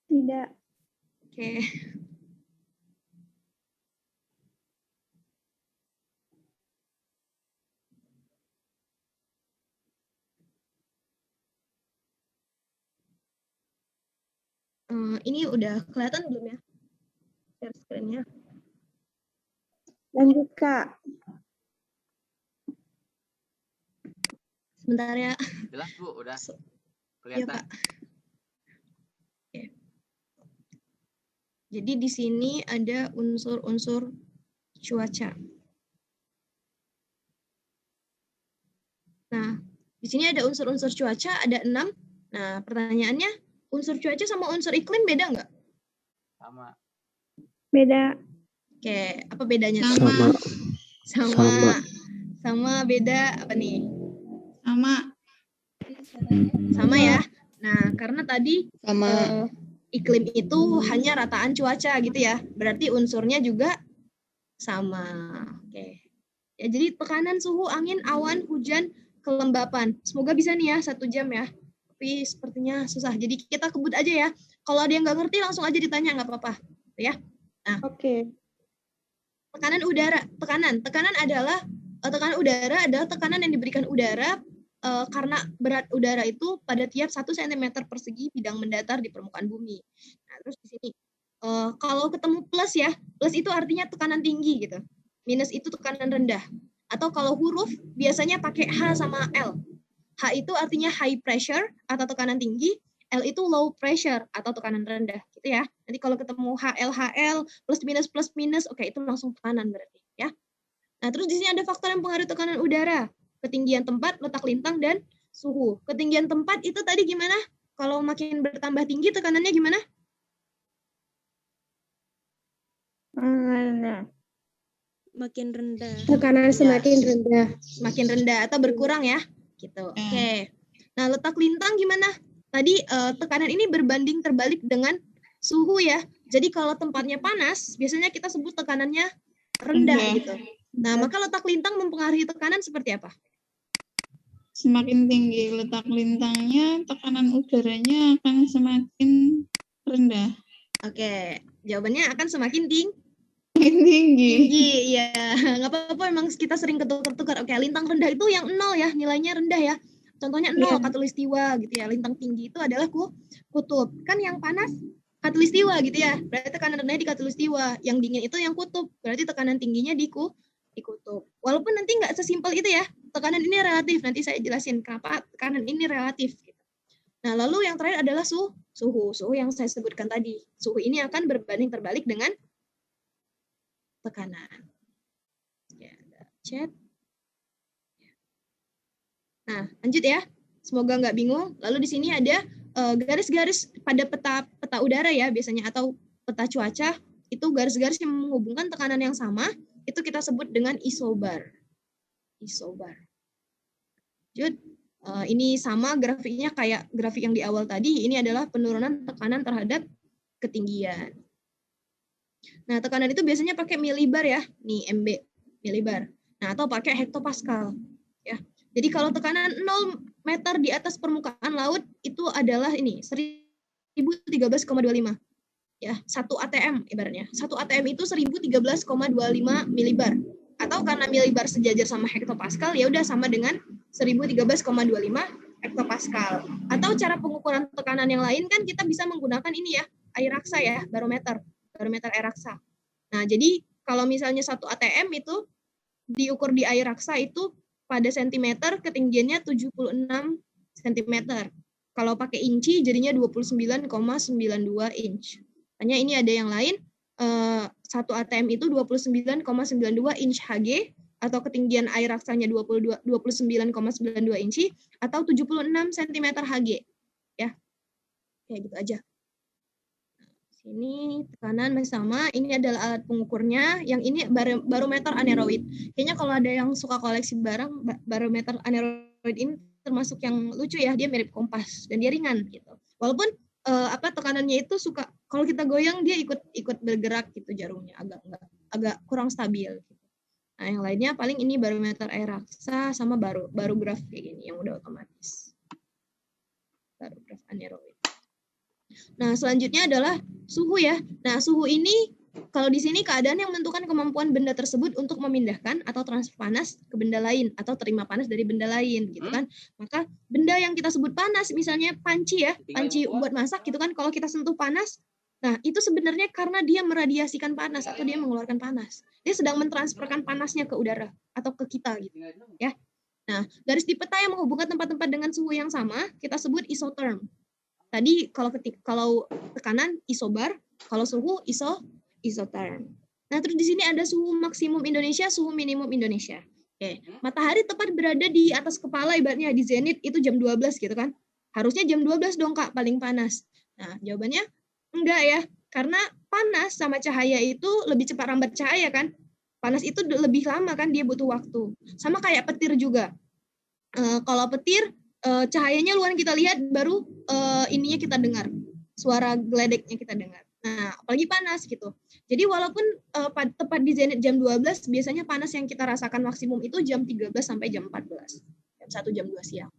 [SPEAKER 2] Tidak.
[SPEAKER 1] Oke. Ini udah kelihatan belum ya? Share screen-nya.
[SPEAKER 2] Lanjut, Kak.
[SPEAKER 1] Sebentar ya.
[SPEAKER 6] Jelas, Bu, udah
[SPEAKER 1] Ya,
[SPEAKER 6] kelihatan.
[SPEAKER 1] Pak. Oke. Jadi di sini ada unsur-unsur cuaca. Nah, di sini ada unsur-unsur cuaca, ada 6. Nah, pertanyaannya, unsur cuaca sama unsur iklim beda nggak?
[SPEAKER 6] Sama.
[SPEAKER 2] Beda.
[SPEAKER 1] Oke, apa bedanya?
[SPEAKER 5] Sama.
[SPEAKER 1] Sama beda apa nih?
[SPEAKER 5] Sama.
[SPEAKER 1] Sama ya. Nah, karena tadi
[SPEAKER 3] Sama
[SPEAKER 1] iklim itu hanya rataan cuaca gitu ya. Berarti unsurnya juga sama. Oke. Ya, jadi tekanan, suhu, angin, awan, hujan, kelembapan. Semoga bisa nih ya 1 jam ya. Tapi sepertinya susah. Jadi kita kebut aja ya. Kalau ada yang nggak ngerti langsung aja ditanya, nggak apa-apa. Ya.
[SPEAKER 2] Oke.
[SPEAKER 1] Tekanan udara. Tekanan adalah tekanan udara adalah tekanan yang diberikan udara karena berat udara itu pada tiap 1 cm persegi bidang mendatar di permukaan bumi. Nah, terus di sini kalau ketemu plus ya, plus itu artinya tekanan tinggi gitu. Minus itu tekanan rendah. Atau kalau huruf biasanya pakai H sama L. H itu artinya high pressure atau tekanan tinggi, L itu low pressure atau tekanan rendah gitu ya. Nanti kalau ketemu HL plus minus, oke itu langsung tekanan berarti ya. Nah, terus di sini ada faktor yang pengaruh tekanan udara, ketinggian tempat, letak lintang dan suhu. Ketinggian tempat itu tadi gimana? Kalau makin bertambah tinggi tekanannya gimana?
[SPEAKER 7] Makin rendah.
[SPEAKER 2] Tekanan semakin rendah.
[SPEAKER 1] Semakin rendah atau berkurang ya. Gitu. Oke. Nah, letak lintang gimana? Tadi tekanan ini berbanding terbalik dengan suhu ya. Jadi kalau tempatnya panas, biasanya kita sebut tekanannya rendah gitu. Nah, maka letak lintang mempengaruhi tekanan seperti apa?
[SPEAKER 5] Semakin tinggi letak lintangnya, tekanan udaranya akan semakin rendah.
[SPEAKER 1] Oke, jawabannya akan semakin tinggi.
[SPEAKER 5] Tinggi.
[SPEAKER 1] Iya. Nggak apa-apa, emang kita sering ketukar-tukar. Oke, lintang rendah itu yang 0 ya, nilainya rendah ya. Contohnya 0 khatulistiwa gitu ya. Lintang tinggi itu adalah kutub. Kan yang panas khatulistiwa gitu ya. Berarti tekanan rendahnya di khatulistiwa. Yang dingin itu yang kutub. Berarti tekanan tingginya di kutub. Walaupun nanti nggak sesimpel itu ya. Tekanan ini relatif. Nanti saya jelasin kenapa tekanan ini relatif. Gitu. Nah, lalu yang terakhir adalah suhu. Suhu yang saya sebutkan tadi. Suhu ini akan berbanding terbalik dengan tekanan. Ya, ada chat. Nah, lanjut ya. Semoga nggak bingung. Lalu di sini ada garis-garis pada peta udara ya biasanya, atau peta cuaca. Itu garis-garis yang menghubungkan tekanan yang sama. Itu kita sebut dengan isobar. Lanjut. Ini sama grafiknya kayak grafik yang di awal tadi. Ini adalah penurunan tekanan terhadap ketinggian. Nah, tekanan itu biasanya pakai milibar ya. Nih, MB, milibar. Nah, atau pakai hektopascal. Ya. Jadi kalau tekanan 0 meter di atas permukaan laut, itu adalah ini, 1013,25. Ya, 1 ATM ibaratnya. 1 ATM itu 1013,25 milibar. Atau karena milibar sejajar sama hektopascal, ya udah sama dengan 1013,25 hektopascal. Atau cara pengukuran tekanan yang lain kan kita bisa menggunakan ini ya, air raksa ya, barometer air raksa. Nah, jadi kalau misalnya 1 ATM itu diukur di air raksa itu pada sentimeter ketinggiannya 76 cm. Kalau pakai inci jadinya 29,92 inch. Hanya ini ada yang lain, 1 ATM itu 29,92 inch Hg atau ketinggian air raksanya 29,92 inci atau 76 cm Hg. Ya. Kayak gitu aja. Ini tekanan masih sama, ini adalah alat pengukurnya, yang ini barometer aneroid. Kayaknya kalau ada yang suka koleksi barang, barometer aneroid ini termasuk yang lucu ya, dia mirip kompas dan dia ringan gitu. Walaupun tekanannya itu suka, kalau kita goyang dia ikut bergerak gitu jarumnya, agak kurang stabil. Gitu. Nah, yang lainnya paling ini barometer air raksa sama barograf kayak gini yang udah otomatis. Barograf aneroid. Nah, selanjutnya adalah suhu ya. Nah, suhu ini kalau di sini keadaan yang menentukan kemampuan benda tersebut untuk memindahkan atau transfer panas ke benda lain atau terima panas dari benda lain gitu kan. Maka benda yang kita sebut panas misalnya panci ya, panci buat masak gitu kan, kalau kita sentuh panas, nah itu sebenarnya karena dia meradiasikan panas atau dia mengeluarkan panas. Dia sedang mentransferkan panasnya ke udara atau ke kita gitu ya. Nah, garis di peta yang menghubungkan tempat-tempat dengan suhu yang sama kita sebut isotherm. Tadi kalau tekanan isobar, kalau suhu isotherm. Nah, terus di sini ada suhu maksimum Indonesia, suhu minimum Indonesia. Oke. Matahari tepat berada di atas kepala, ibaratnya di zenit itu jam 12 gitu kan. Harusnya jam 12 dong Kak, paling panas. Nah, jawabannya enggak ya. Karena panas sama cahaya itu lebih cepat rambat cahaya kan. Panas itu lebih lama kan, dia butuh waktu. Sama kayak petir juga. Kalau petir cahayanya luar kita lihat, baru ininya kita dengar, suara geledeknya kita dengar. Nah, apalagi panas gitu. Jadi walaupun tepat di zenit jam 12, biasanya panas yang kita rasakan maksimum itu jam 13 sampai jam 14. Jam 1, jam 2 siang.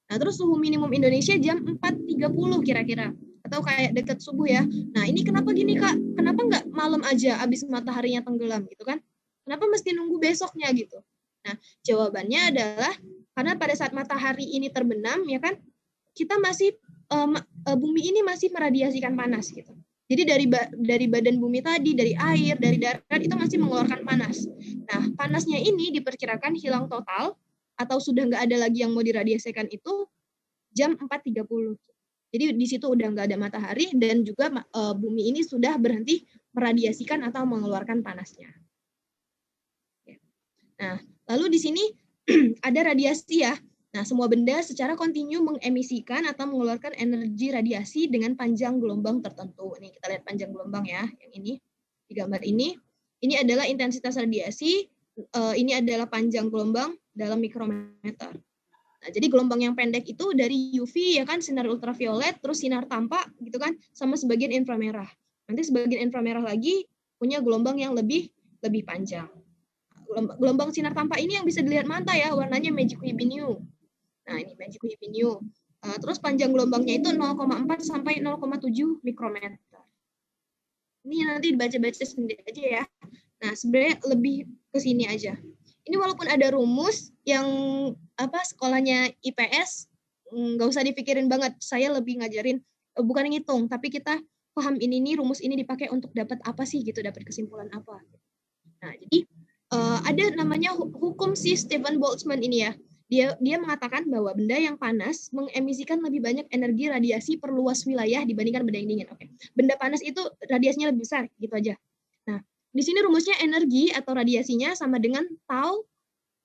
[SPEAKER 1] Nah, terus suhu minimum Indonesia jam 4.30 kira-kira. Atau kayak dekat subuh ya. Nah, ini kenapa gini, Kak? Kenapa nggak malam aja abis mataharinya tenggelam gitu kan? Kenapa mesti nunggu besoknya gitu? Nah, jawabannya adalah karena pada saat matahari ini terbenam, ya kan, kita masih, bumi ini masih meradiasikan panas gitu. Jadi dari badan bumi tadi, dari air, dari darat, itu masih mengeluarkan panas. Nah, panasnya ini diperkirakan hilang total, atau sudah nggak ada lagi yang mau diradiasikan itu jam 4.30. Jadi di situ udah nggak ada matahari, dan juga bumi ini sudah berhenti meradiasikan atau mengeluarkan panasnya. Nah, lalu di sini ada radiasi ya. Nah, semua benda secara kontinu mengemisikan atau mengeluarkan energi radiasi dengan panjang gelombang tertentu. Nih, kita lihat panjang gelombang ya, yang ini, di gambar ini. Ini adalah intensitas radiasi, ini adalah panjang gelombang dalam mikrometer. Nah, jadi gelombang yang pendek itu dari UV, ya kan, sinar ultraviolet, terus sinar tampak, gitu kan, sama sebagian inframerah. Nanti sebagian inframerah lagi punya gelombang yang lebih panjang. Gelombang sinar tampak ini yang bisa dilihat mata ya, warnanya magic new. Nah, ini magic new. Terus panjang gelombangnya itu 0,4 sampai 0,7 mikrometer. Ini nanti dibaca-baca sendiri aja ya. Nah, sebenarnya lebih ke sini aja. Ini walaupun ada rumus yang sekolahnya IPS, nggak usah dipikirin banget. Saya lebih ngajarin, bukan ngitung, tapi kita paham ini nih, rumus ini dipakai untuk dapat apa sih gitu, dapat kesimpulan apa. Nah, jadi ada namanya hukum si Stephen Boltzmann ini ya. Dia mengatakan bahwa benda yang panas mengemisikan lebih banyak energi radiasi per luas wilayah dibandingkan benda yang dingin. Oke. Benda panas itu radiasinya lebih besar, gitu aja. Nah, di sini rumusnya energi atau radiasinya sama dengan tau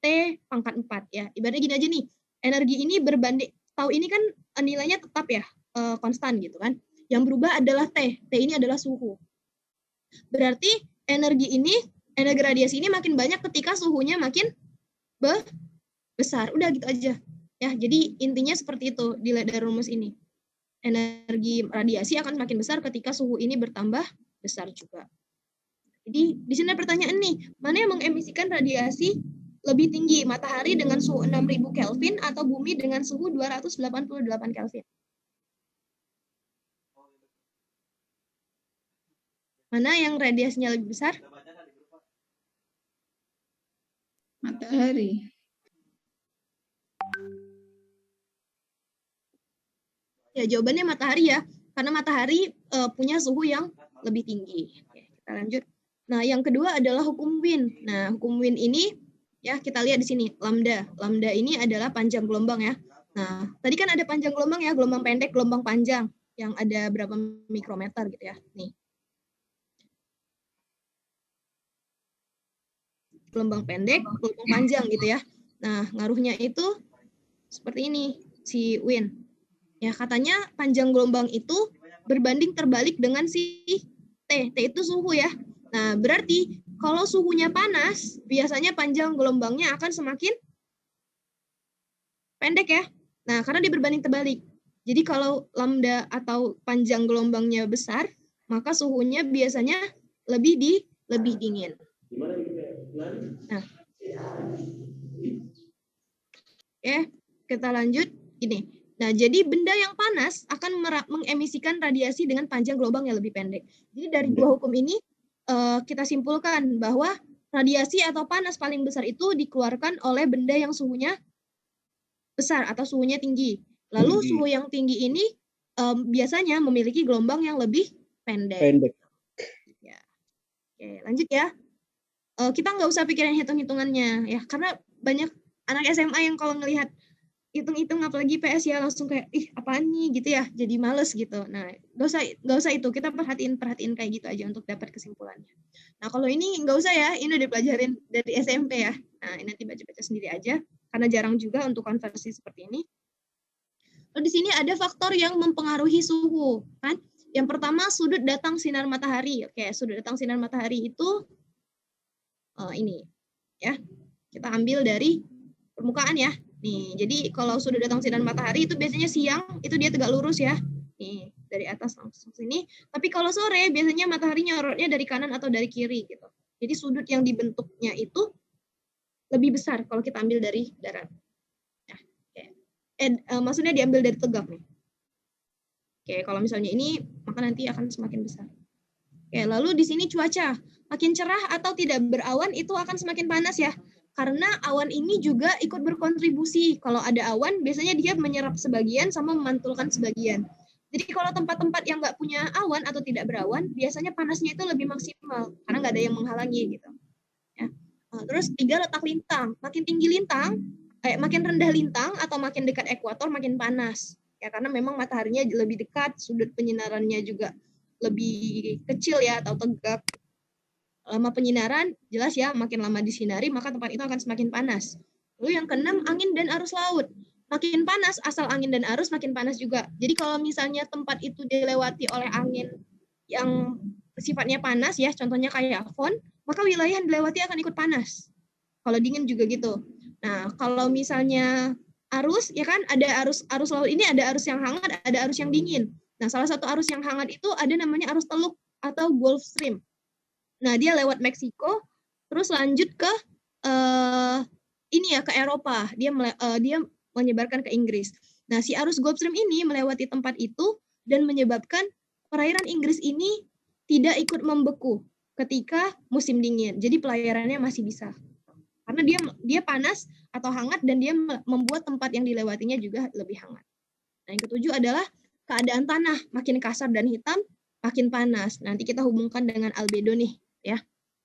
[SPEAKER 1] T pangkat 4 ya. Ibaratnya gini aja nih. Energi ini berbanding, tau ini kan nilainya tetap ya, konstan gitu kan. Yang berubah adalah T. T ini adalah suhu. Berarti energi radiasi ini makin banyak ketika suhunya makin besar. Udah gitu aja. Ya, jadi intinya seperti itu dilihat dari rumus ini. Energi radiasi akan semakin besar ketika suhu ini bertambah besar juga. Jadi di sini ada pertanyaan nih, mana yang mengemisikan radiasi lebih tinggi, matahari dengan suhu 6000 Kelvin atau bumi dengan suhu 288 Kelvin? Mana yang radiasinya lebih besar?
[SPEAKER 5] Matahari.
[SPEAKER 1] Ya, jawabannya matahari ya, karena matahari punya suhu yang lebih tinggi. Oke, kita lanjut. Nah, yang kedua adalah hukum Wien. Nah, hukum Wien ini ya kita lihat di sini, lambda. Lambda ini adalah panjang gelombang ya. Nah, tadi kan ada panjang gelombang ya, gelombang pendek, gelombang panjang yang ada berapa mikrometer gitu ya. Nih. Gelombang pendek, gelombang panjang gitu ya. Nah, ngaruhnya itu seperti ini, si Wien. Ya, katanya panjang gelombang itu berbanding terbalik dengan si T. T itu suhu ya. Nah, berarti kalau suhunya panas, biasanya panjang gelombangnya akan semakin pendek ya. Nah, karena dia berbanding terbalik. Jadi kalau lambda atau panjang gelombangnya besar, maka suhunya biasanya lebih dingin. Nah, oke, kita lanjut. Ini. Nah, jadi benda yang panas akan mengemisikan radiasi dengan panjang gelombang yang lebih pendek. Jadi dari dua hukum ini kita simpulkan bahwa radiasi atau panas paling besar itu dikeluarkan oleh benda yang suhunya besar atau suhunya tinggi. Lalu suhu yang tinggi ini biasanya memiliki gelombang yang lebih pendek. Ya. Oke, lanjut ya. Kita nggak usah pikirin hitung-hitungannya ya, karena banyak anak SMA yang kalau ngelihat hitung-hitung apalagi PS ya langsung kayak apaan nih gitu ya, jadi males gitu. Nah, nggak usah itu, kita perhatiin kayak gitu aja untuk dapat kesimpulannya. Nah, kalau ini nggak usah ya, ini udah dipelajarin dari SMP ya. Nah, ini nanti baca-baca sendiri aja karena jarang juga untuk konversi seperti ini. Lalu di sini ada faktor yang mempengaruhi suhu kan. Yang pertama, sudut datang sinar matahari. Oke, sudut datang sinar matahari itu ini ya, kita ambil dari permukaan ya. Nih, jadi kalau sudah datang sinar matahari itu biasanya siang, itu dia tegak lurus ya. Nih, dari atas langsung sini. Tapi kalau sore biasanya matahari nyorotnya dari kanan atau dari kiri gitu. Jadi sudut yang dibentuknya itu lebih besar kalau kita ambil dari darat. Nah, maksudnya diambil dari tegak nih. Oke, kalau misalnya ini maka nanti akan semakin besar. Oke, lalu di sini cuaca. Makin cerah atau tidak berawan itu akan semakin panas ya. Karena awan ini juga ikut berkontribusi. Kalau ada awan, biasanya dia menyerap sebagian sama memantulkan sebagian. Jadi kalau tempat-tempat yang nggak punya awan atau tidak berawan, biasanya panasnya itu lebih maksimal. Karena nggak ada yang menghalangi gitu. Ya. Nah, terus 3, letak lintang. Makin tinggi lintang, makin rendah lintang atau makin dekat ekuator, makin panas. Ya, karena memang mataharinya lebih dekat, sudut penyinarannya juga lebih kecil ya atau tegak. Lama penyinaran, jelas ya, makin lama disinari, maka tempat itu akan semakin panas. Lalu yang keenam, angin dan arus laut. Makin panas, asal angin dan arus makin panas juga. Jadi kalau misalnya tempat itu dilewati oleh angin yang sifatnya panas ya, contohnya kayak Avon, maka wilayah yang dilewati akan ikut panas. Kalau dingin juga gitu. Nah, kalau misalnya arus, ya kan, ada arus laut ini ada arus yang hangat, ada arus yang dingin. Nah, salah satu arus yang hangat itu ada namanya arus teluk atau Gulf Stream. Nah, dia lewat Meksiko, terus lanjut ke ke Eropa. Dia menyebarkan ke Inggris. Nah, si arus Gulf Stream ini melewati tempat itu dan menyebabkan perairan Inggris ini tidak ikut membeku ketika musim dingin. Jadi pelayarannya masih bisa. Karena dia panas atau hangat dan dia membuat tempat yang dilewatinya juga lebih hangat. Nah, yang ketujuh adalah keadaan tanah makin kasar dan hitam, makin panas. Nanti kita hubungkan dengan albedo nih, ya.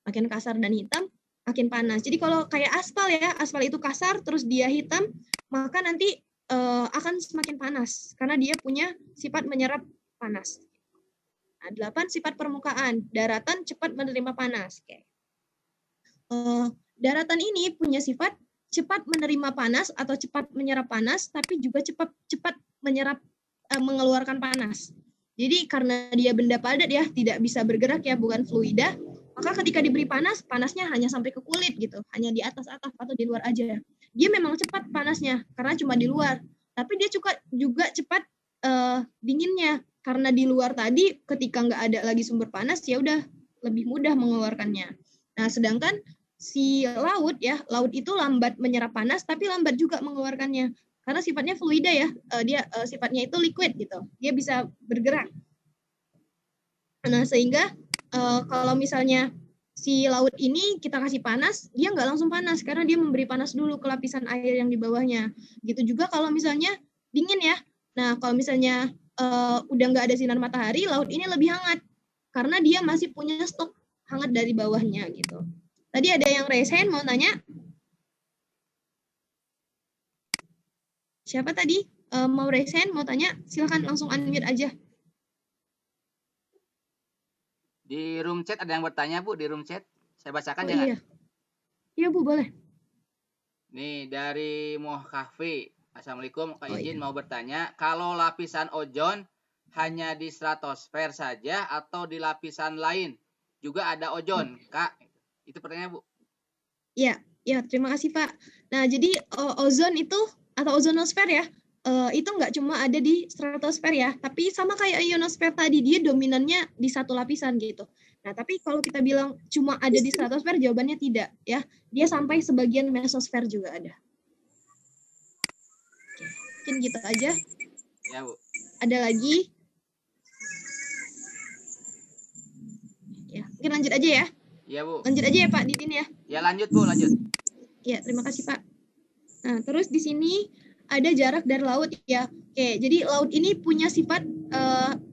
[SPEAKER 1] Makin kasar dan hitam, makin panas. Jadi kalau kayak aspal ya, aspal itu kasar terus dia hitam, maka nanti akan semakin panas karena dia punya sifat menyerap panas. Nah, 8, sifat permukaan. Daratan cepat menerima panas. Oke. Daratan ini punya sifat cepat menerima panas atau cepat menyerap panas, tapi juga cepat mengeluarkan panas. Jadi karena dia benda padat ya, tidak bisa bergerak ya, bukan fluida, maka ketika diberi panas, panasnya hanya sampai ke kulit gitu, hanya di atas atap atau di luar aja. Dia memang cepat panasnya karena cuma di luar, tapi dia juga cepat dinginnya karena di luar tadi ketika nggak ada lagi sumber panas ya udah lebih mudah mengeluarkannya. Nah, sedangkan si laut itu lambat menyerap panas tapi lambat juga mengeluarkannya. Karena sifatnya fluida ya, dia sifatnya itu liquid gitu, dia bisa bergerak. Nah, sehingga kalau misalnya si laut ini kita kasih panas, dia nggak langsung panas karena dia memberi panas dulu ke lapisan air yang di bawahnya. Gitu juga kalau misalnya dingin ya. Nah, kalau misalnya udah nggak ada sinar matahari, laut ini lebih hangat karena dia masih punya stok hangat dari bawahnya gitu. Tadi ada yang raise hand mau tanya. Siapa tadi mau raise hand, mau tanya? Silakan langsung unmute aja.
[SPEAKER 6] Di room chat ada yang bertanya, Bu, di room chat. Saya bacakan
[SPEAKER 1] Iya. Iya, Bu, boleh.
[SPEAKER 6] Nih, dari Mohkafi. Assalamualaikum, Kak izin mau bertanya, kalau lapisan ozon hanya di stratosfer saja atau di lapisan lain juga ada ozon, Kak? Itu pertanyaan, Bu.
[SPEAKER 1] Iya, terima kasih, Pak. Nah, jadi ozon itu atau ozonosfer ya, itu nggak cuma ada di stratosfer ya, tapi sama kayak ionosfer tadi, dia dominannya di satu lapisan gitu. Nah, tapi kalau kita bilang cuma ada di stratosfer, jawabannya tidak ya. Dia sampai sebagian mesosfer juga ada. Oke, mungkin gitu aja.
[SPEAKER 6] Ya, Bu.
[SPEAKER 1] Ada lagi? Ya, mungkin lanjut aja ya.
[SPEAKER 6] Iya, Bu.
[SPEAKER 1] Lanjut aja ya, Pak Didin ya.
[SPEAKER 6] Ya, lanjut, Bu, lanjut.
[SPEAKER 1] Ya, terima kasih, Pak. Nah, terus di sini ada jarak dari laut ya. Oke, jadi laut ini punya sifat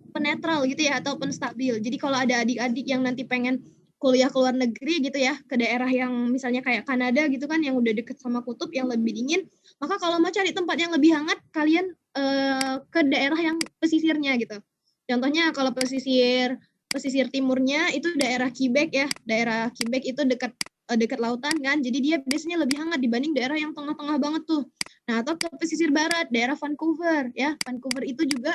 [SPEAKER 1] penetral gitu ya atau penstabil. Jadi kalau ada adik-adik yang nanti pengen kuliah ke luar negeri gitu ya, ke daerah yang misalnya kayak Kanada gitu kan yang udah deket sama kutub yang lebih dingin, maka kalau mau cari tempat yang lebih hangat, kalian ke daerah yang pesisirnya gitu. Contohnya kalau pesisir timurnya itu daerah Quebec ya. Daerah Quebec itu dekat lautan kan, jadi dia biasanya lebih hangat dibanding daerah yang tengah-tengah banget tuh. Nah, atau ke pesisir barat, daerah Vancouver ya. Vancouver itu juga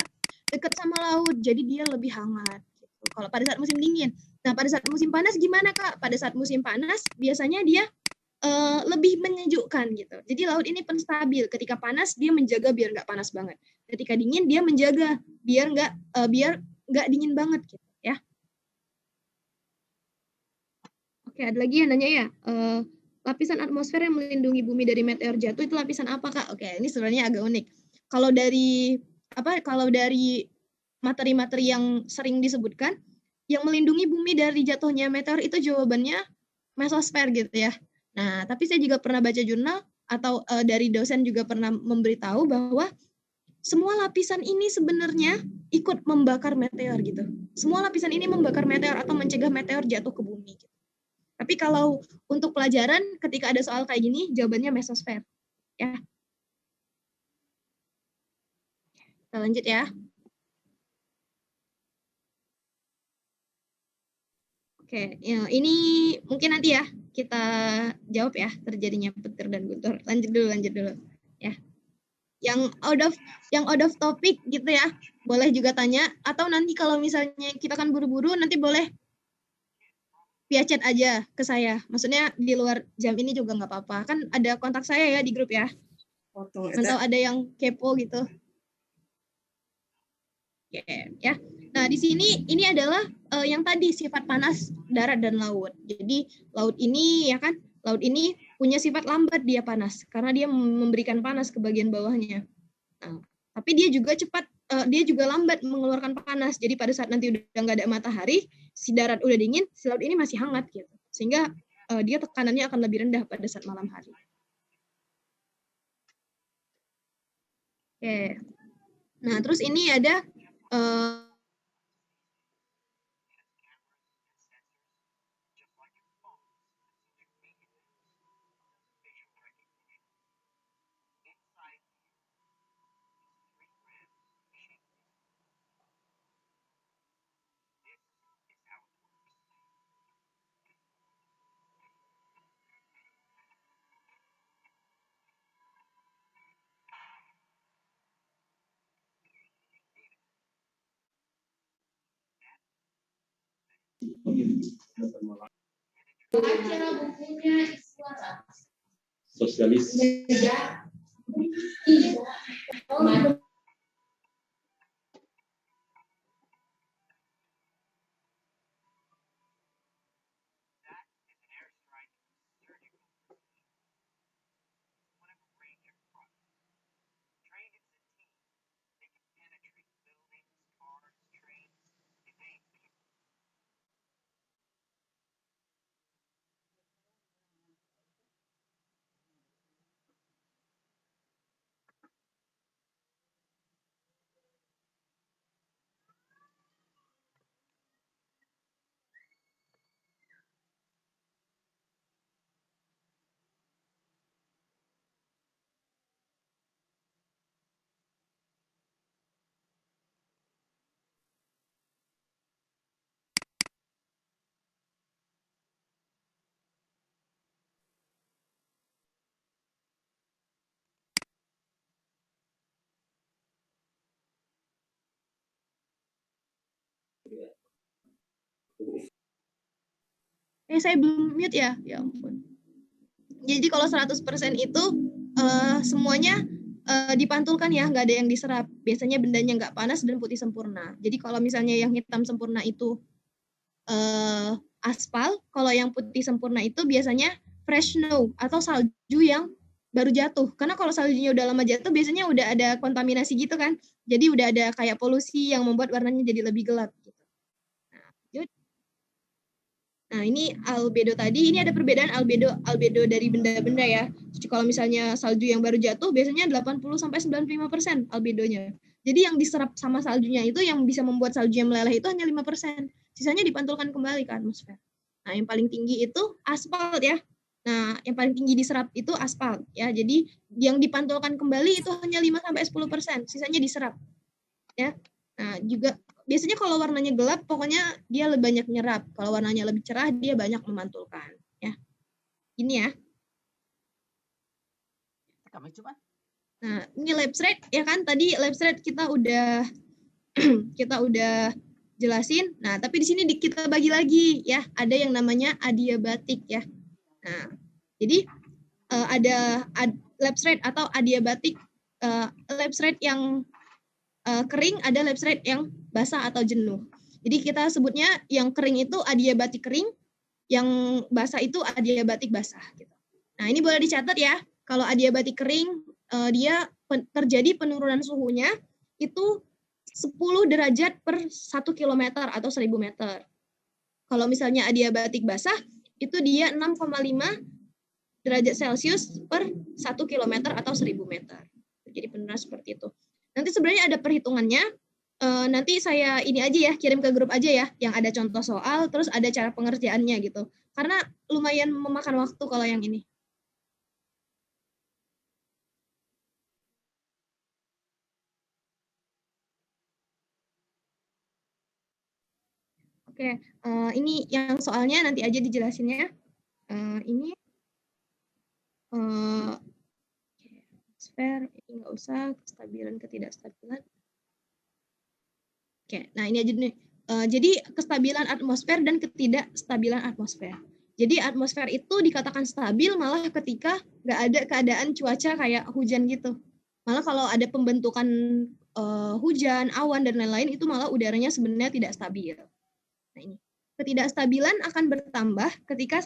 [SPEAKER 1] dekat sama laut, jadi dia lebih hangat gitu. Kalau pada saat musim dingin. Nah, pada saat musim panas gimana, Kak? Pada saat musim panas biasanya dia lebih menyejukkan gitu. Jadi laut ini penstabil. Ketika panas dia menjaga biar nggak panas banget. Ketika dingin dia menjaga biar nggak dingin banget gitu ya. Oke, ada lagi yang nanya ya. Lapisan atmosfer yang melindungi bumi dari meteor jatuh itu lapisan apa, Kak? Oke, ini sebenarnya agak unik. Kalau dari materi-materi yang sering disebutkan, yang melindungi bumi dari jatuhnya meteor itu jawabannya mesosfer gitu ya. Nah, tapi saya juga pernah baca jurnal atau dari dosen juga pernah memberitahu bahwa semua lapisan ini sebenarnya ikut membakar meteor gitu. Semua lapisan ini membakar meteor atau mencegah meteor jatuh ke bumi. Gitu. Tapi kalau untuk pelajaran, ketika ada soal kayak gini, jawabannya mesosfer. Ya. Kita lanjut ya. Oke, ya, ini mungkin nanti ya kita jawab ya terjadinya petir dan guntur. Lanjut dulu ya. Yang out of topic gitu ya, boleh juga tanya atau nanti kalau misalnya kita kan buru-buru nanti boleh via chat aja ke saya. Maksudnya di luar jam ini juga nggak apa-apa. Kan ada kontak saya ya di grup ya. Atau ada yang kepo gitu. Oke, ya. Nah, di sini ini adalah yang tadi sifat panas darat dan laut. Jadi laut ini ya kan, laut ini punya sifat lambat dia panas karena dia memberikan panas ke bagian bawahnya. Nah, tapi dia juga dia juga lambat mengeluarkan panas. Jadi pada saat nanti udah nggak ada matahari, si darat udah dingin, si laut ini masih hangat gitu. Sehingga dia tekanannya akan lebih rendah pada saat malam hari. Oke. Nah, terus ini ada
[SPEAKER 8] sosialis.
[SPEAKER 1] saya belum mute ya. Ya ampun. Jadi kalau 100% itu semuanya dipantulkan ya, nggak ada yang diserap. Biasanya bendanya nggak panas dan putih sempurna. Jadi kalau misalnya yang hitam sempurna itu aspal, kalau yang putih sempurna itu biasanya fresh snow atau salju yang baru jatuh. Karena kalau saljunya udah lama jatuh, biasanya udah ada kontaminasi gitu kan. Jadi udah ada kayak polusi yang membuat warnanya jadi lebih gelap. Nah, ini albedo tadi, ini ada perbedaan albedo dari benda-benda ya. Jadi kalau misalnya salju yang baru jatuh, biasanya 80-95% albedonya. Jadi yang diserap sama saljunya itu yang bisa membuat saljunya meleleh itu hanya 5%. Sisanya dipantulkan kembali ke atmosfer. Nah, yang paling tinggi itu aspal ya. Nah, yang paling tinggi diserap itu aspal ya. Jadi yang dipantulkan kembali itu hanya 5-10%, sisanya diserap. Ya. Nah, juga biasanya kalau warnanya gelap, pokoknya dia lebih banyak nyerap. Kalau warnanya lebih cerah, dia banyak memantulkan. Ya, ini ya. Nah, ini lab thread ya kan? Tadi lab thread kita udah jelasin. Nah, tapi di sini kita bagi lagi ya. Ada yang namanya adiabatik ya. Nah, Jadi ada lapse rate atau adiabatik, lapse rate yang kering, ada lapse rate yang basah atau jenuh. Jadi kita sebutnya yang kering itu adiabatik kering, yang basah itu adiabatik basah. Gitu. Nah ini boleh dicatat ya, kalau adiabatik kering dia terjadi penurunan suhunya itu 10 derajat per 1 kilometer atau 1000 meter. Kalau misalnya adiabatik basah, itu dia 6,5 derajat Celcius per 1 kilometer atau 1000 meter. Jadi penurunan seperti itu. Nanti sebenarnya ada perhitungannya. Nanti saya ini aja ya, kirim ke grup aja ya, yang ada contoh soal, terus ada cara pengerjaannya gitu. Karena lumayan memakan waktu kalau yang ini. Oke, ini yang soalnya nanti aja dijelasinnya. Ini atmosfer, ini nggak usah, kestabilan, ketidakstabilan. Oke, nah ini aja nih. Jadi kestabilan atmosfer dan ketidakstabilan atmosfer. Jadi atmosfer itu dikatakan stabil malah ketika nggak ada keadaan cuaca kayak hujan gitu. Malah kalau ada pembentukan hujan, awan, dan lain-lain, itu malah udaranya sebenarnya tidak stabil. Nah ini, ketidakstabilan akan bertambah ketika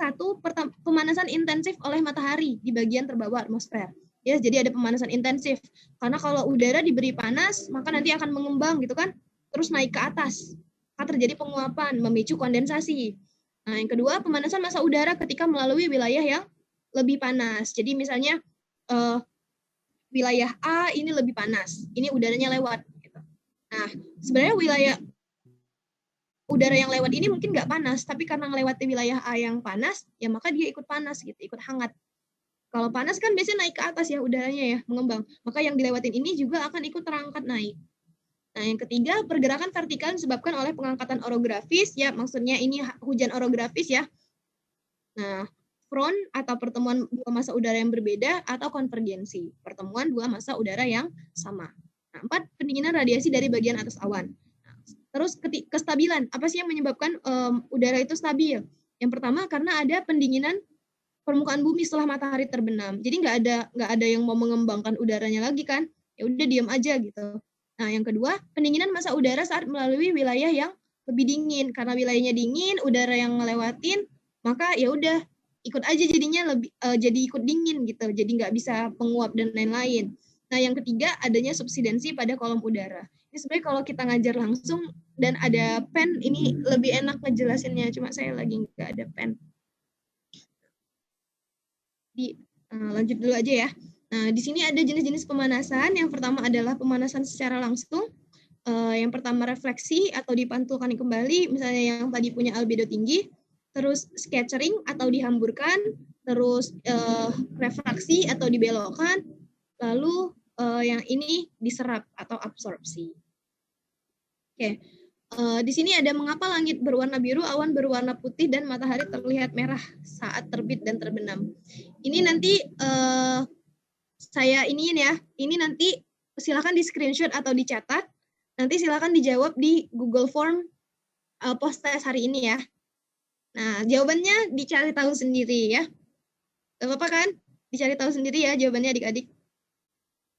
[SPEAKER 1] pemanasan intensif oleh matahari di bagian terbawah atmosfer. Ya, jadi ada pemanasan intensif. Karena kalau udara diberi panas, maka nanti akan mengembang gitu kan, terus naik ke atas. Akan terjadi penguapan, memicu kondensasi. Nah, yang kedua, pemanasan massa udara ketika melalui wilayah yang lebih panas. Jadi misalnya wilayah A ini lebih panas, ini udaranya lewat. Gitu. Nah, sebenarnya wilayah udara yang lewat ini mungkin nggak panas, tapi karena melewati wilayah A yang panas, ya maka dia ikut panas gitu, ikut hangat. Kalau panas kan biasanya naik ke atas ya udaranya ya, mengembang. Maka yang dilewatin ini juga akan ikut terangkat naik. Nah, yang ketiga, pergerakan vertikal disebabkan oleh pengangkatan orografis, ya maksudnya ini hujan orografis ya. Nah, front atau pertemuan dua massa udara yang berbeda atau konvergensi, pertemuan dua massa udara yang sama. Nah, 4, pendinginan radiasi dari bagian atas awan. Nah, terus kestabilan, apa sih yang menyebabkan udara itu stabil? Yang pertama karena ada pendinginan permukaan bumi setelah matahari terbenam. Jadi nggak ada yang mau mengembangkan udaranya lagi kan? Ya udah diam aja gitu. Nah, yang kedua, pendinginan massa udara saat melalui wilayah yang lebih dingin. Karena wilayahnya dingin, udara yang ngelewatin, maka ya udah ikut aja jadinya lebih jadi ikut dingin gitu. Jadi nggak bisa penguap dan lain-lain. Nah, yang ketiga, adanya subsidensi pada kolom udara. Ini sebenarnya kalau kita ngajar langsung dan ada pen, ini lebih enak ngejelasinnya. Cuma saya lagi nggak ada pen. Lanjut dulu aja ya. Nah, di sini ada jenis-jenis pemanasan. Yang pertama adalah pemanasan secara langsung. Yang pertama refleksi atau dipantulkan kembali, misalnya yang tadi punya albedo tinggi. Terus scattering atau dihamburkan. Terus refraksi atau dibelokkan. Lalu yang ini diserap atau absorpsi. Oke. Di sini ada mengapa langit berwarna biru, awan berwarna putih, dan matahari terlihat merah saat terbit dan terbenam. Ini nanti saya iniin ya. Ini nanti silakan di screenshot atau dicatat. Nanti silakan dijawab di Google Form post test hari ini ya. Nah, jawabannya dicari tahu sendiri ya. Gak apa-apa kan? Dicari tahu sendiri ya jawabannya adik-adik.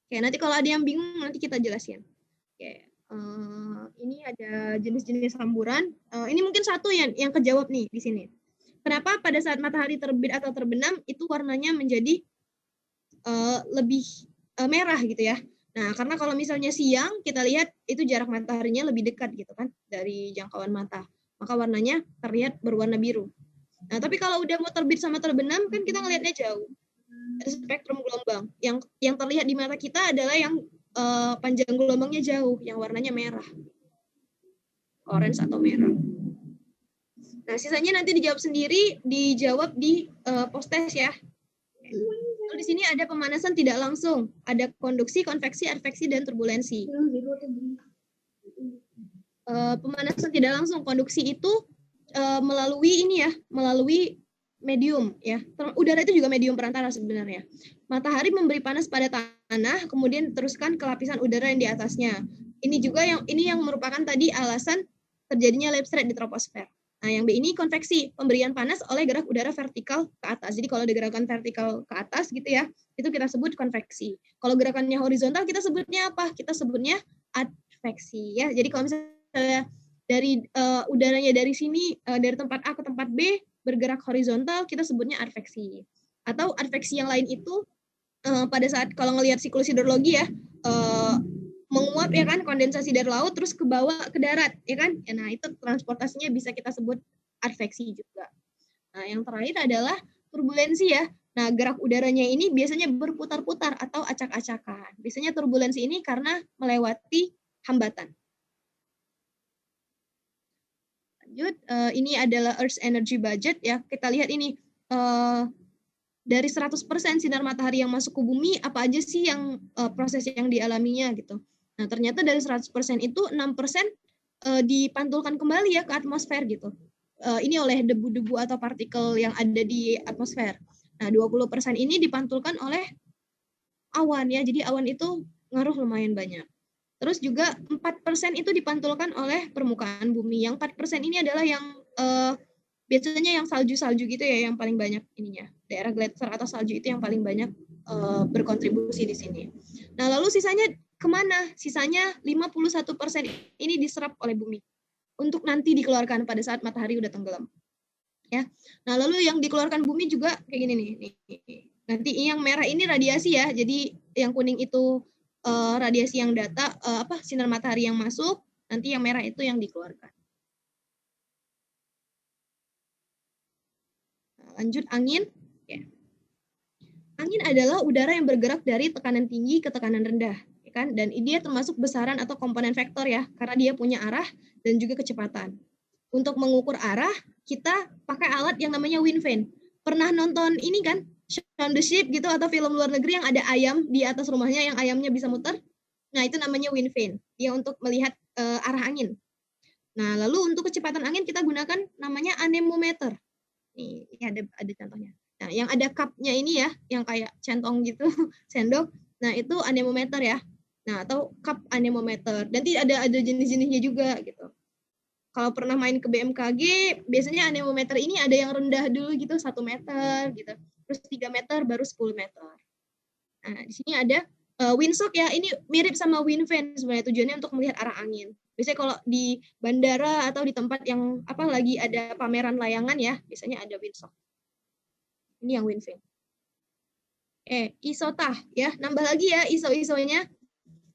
[SPEAKER 1] Oke, nanti kalau ada yang bingung nanti kita jelasin. Oke. Ini ada jenis-jenis hamburan. Ini mungkin satu yang kejawab nih di sini. Kenapa pada saat matahari terbit atau terbenam itu warnanya menjadi lebih merah gitu ya? Nah, karena kalau misalnya siang kita lihat itu jarak mataharinya lebih dekat gitu kan dari jangkauan mata, maka warnanya terlihat berwarna biru. Nah, tapi kalau udah mau terbit sama terbenam kan kita ngelihatnya jauh. Ada spektrum gelombang. Yang terlihat di mata kita adalah yang panjang gelombangnya jauh, yang warnanya merah, orange atau merah. Nah, sisanya nanti dijawab sendiri, dijawab di post test ya. Lalu di sini ada pemanasan tidak langsung, ada konduksi, konveksi, adveksi, dan turbulensi. Pemanasan tidak langsung, konduksi itu melalui ini ya, melalui medium ya. Udara itu juga medium perantara sebenarnya. Matahari memberi panas pada tanah, kemudian teruskan ke lapisan udara yang di atasnya. Ini juga yang merupakan tadi alasan terjadinya lapse rate di troposfer. Nah, yang B ini konveksi, pemberian panas oleh gerak udara vertikal ke atas. Jadi kalau ada gerakan vertikal ke atas gitu ya, itu kita sebut konveksi. Kalau gerakannya horizontal kita sebutnya apa? Kita sebutnya adveksi ya. Jadi kalau misalnya dari udaranya dari sini dari tempat A ke tempat B bergerak horizontal, kita sebutnya adveksi. Atau adveksi yang lain itu pada saat kalau ngelihat siklus hidrologi ya, menguap ya kan, kondensasi dari laut terus ke bawah ke darat ya kan. Nah, itu transportasinya bisa kita sebut adveksi juga. Nah, yang terakhir adalah turbulensi ya. Nah, gerak udaranya ini biasanya berputar-putar atau acak-acakan. Biasanya turbulensi ini karena melewati hambatan. Lanjut, ini adalah Earth Energy Budget ya. Kita lihat ini dari 100% sinar matahari yang masuk ke bumi, apa aja sih yang proses yang dialaminya gitu. Nah, ternyata dari 100% itu 6% dipantulkan kembali ya ke atmosfer gitu. Ini oleh debu-debu atau partikel yang ada di atmosfer. Nah, 20% ini dipantulkan oleh awan ya. Jadi awan itu ngaruh lumayan banyak. Terus juga 4% itu dipantulkan oleh permukaan bumi. Yang 4% ini adalah yang biasanya yang salju-salju gitu ya, yang paling banyak ininya. Daerah gletser atau salju itu yang paling banyak berkontribusi di sini. Nah, lalu sisanya kemana? Sisanya 51% ini diserap oleh bumi untuk nanti dikeluarkan pada saat matahari udah tenggelam. Ya. Nah, lalu yang dikeluarkan bumi juga kayak gini nih. Nanti yang merah ini radiasi ya. Jadi yang kuning itu radiasi yang sinar matahari yang masuk, nanti yang merah itu yang dikeluarkan. Lanjut angin. Oke. Angin adalah udara yang bergerak dari tekanan tinggi ke tekanan rendah, ya kan? Dan dia termasuk besaran atau komponen vektor ya, karena dia punya arah dan juga kecepatan. Untuk mengukur arah, kita pakai alat yang namanya wind vane. Pernah nonton ini kan, Shaun the Sheep gitu atau film luar negeri yang ada ayam di atas rumahnya yang ayamnya bisa muter? Nah, itu namanya wind vane. Dia untuk melihat arah angin. Nah, lalu untuk kecepatan angin kita gunakan namanya anemometer. Ini ada contohnya. Nah, yang ada cup-nya ini ya, yang kayak centong gitu, sendok. Nah, itu anemometer ya. Nah, atau cup anemometer. Nanti ada jenis-jenisnya juga gitu. Kalau pernah main ke BMKG, biasanya anemometer ini ada yang rendah dulu gitu, 1 meter gitu. Terus 3 meter, baru 10 meter. Nah, di sini ada windsock ya. Ini mirip sama wind vane sebenarnya, tujuannya untuk melihat arah angin. Biasanya kalau di bandara atau di tempat yang lagi ada pameran layangan ya, biasanya ada windsock. Ini yang wind vane. Isotah ya, nambah lagi ya iso-isonya.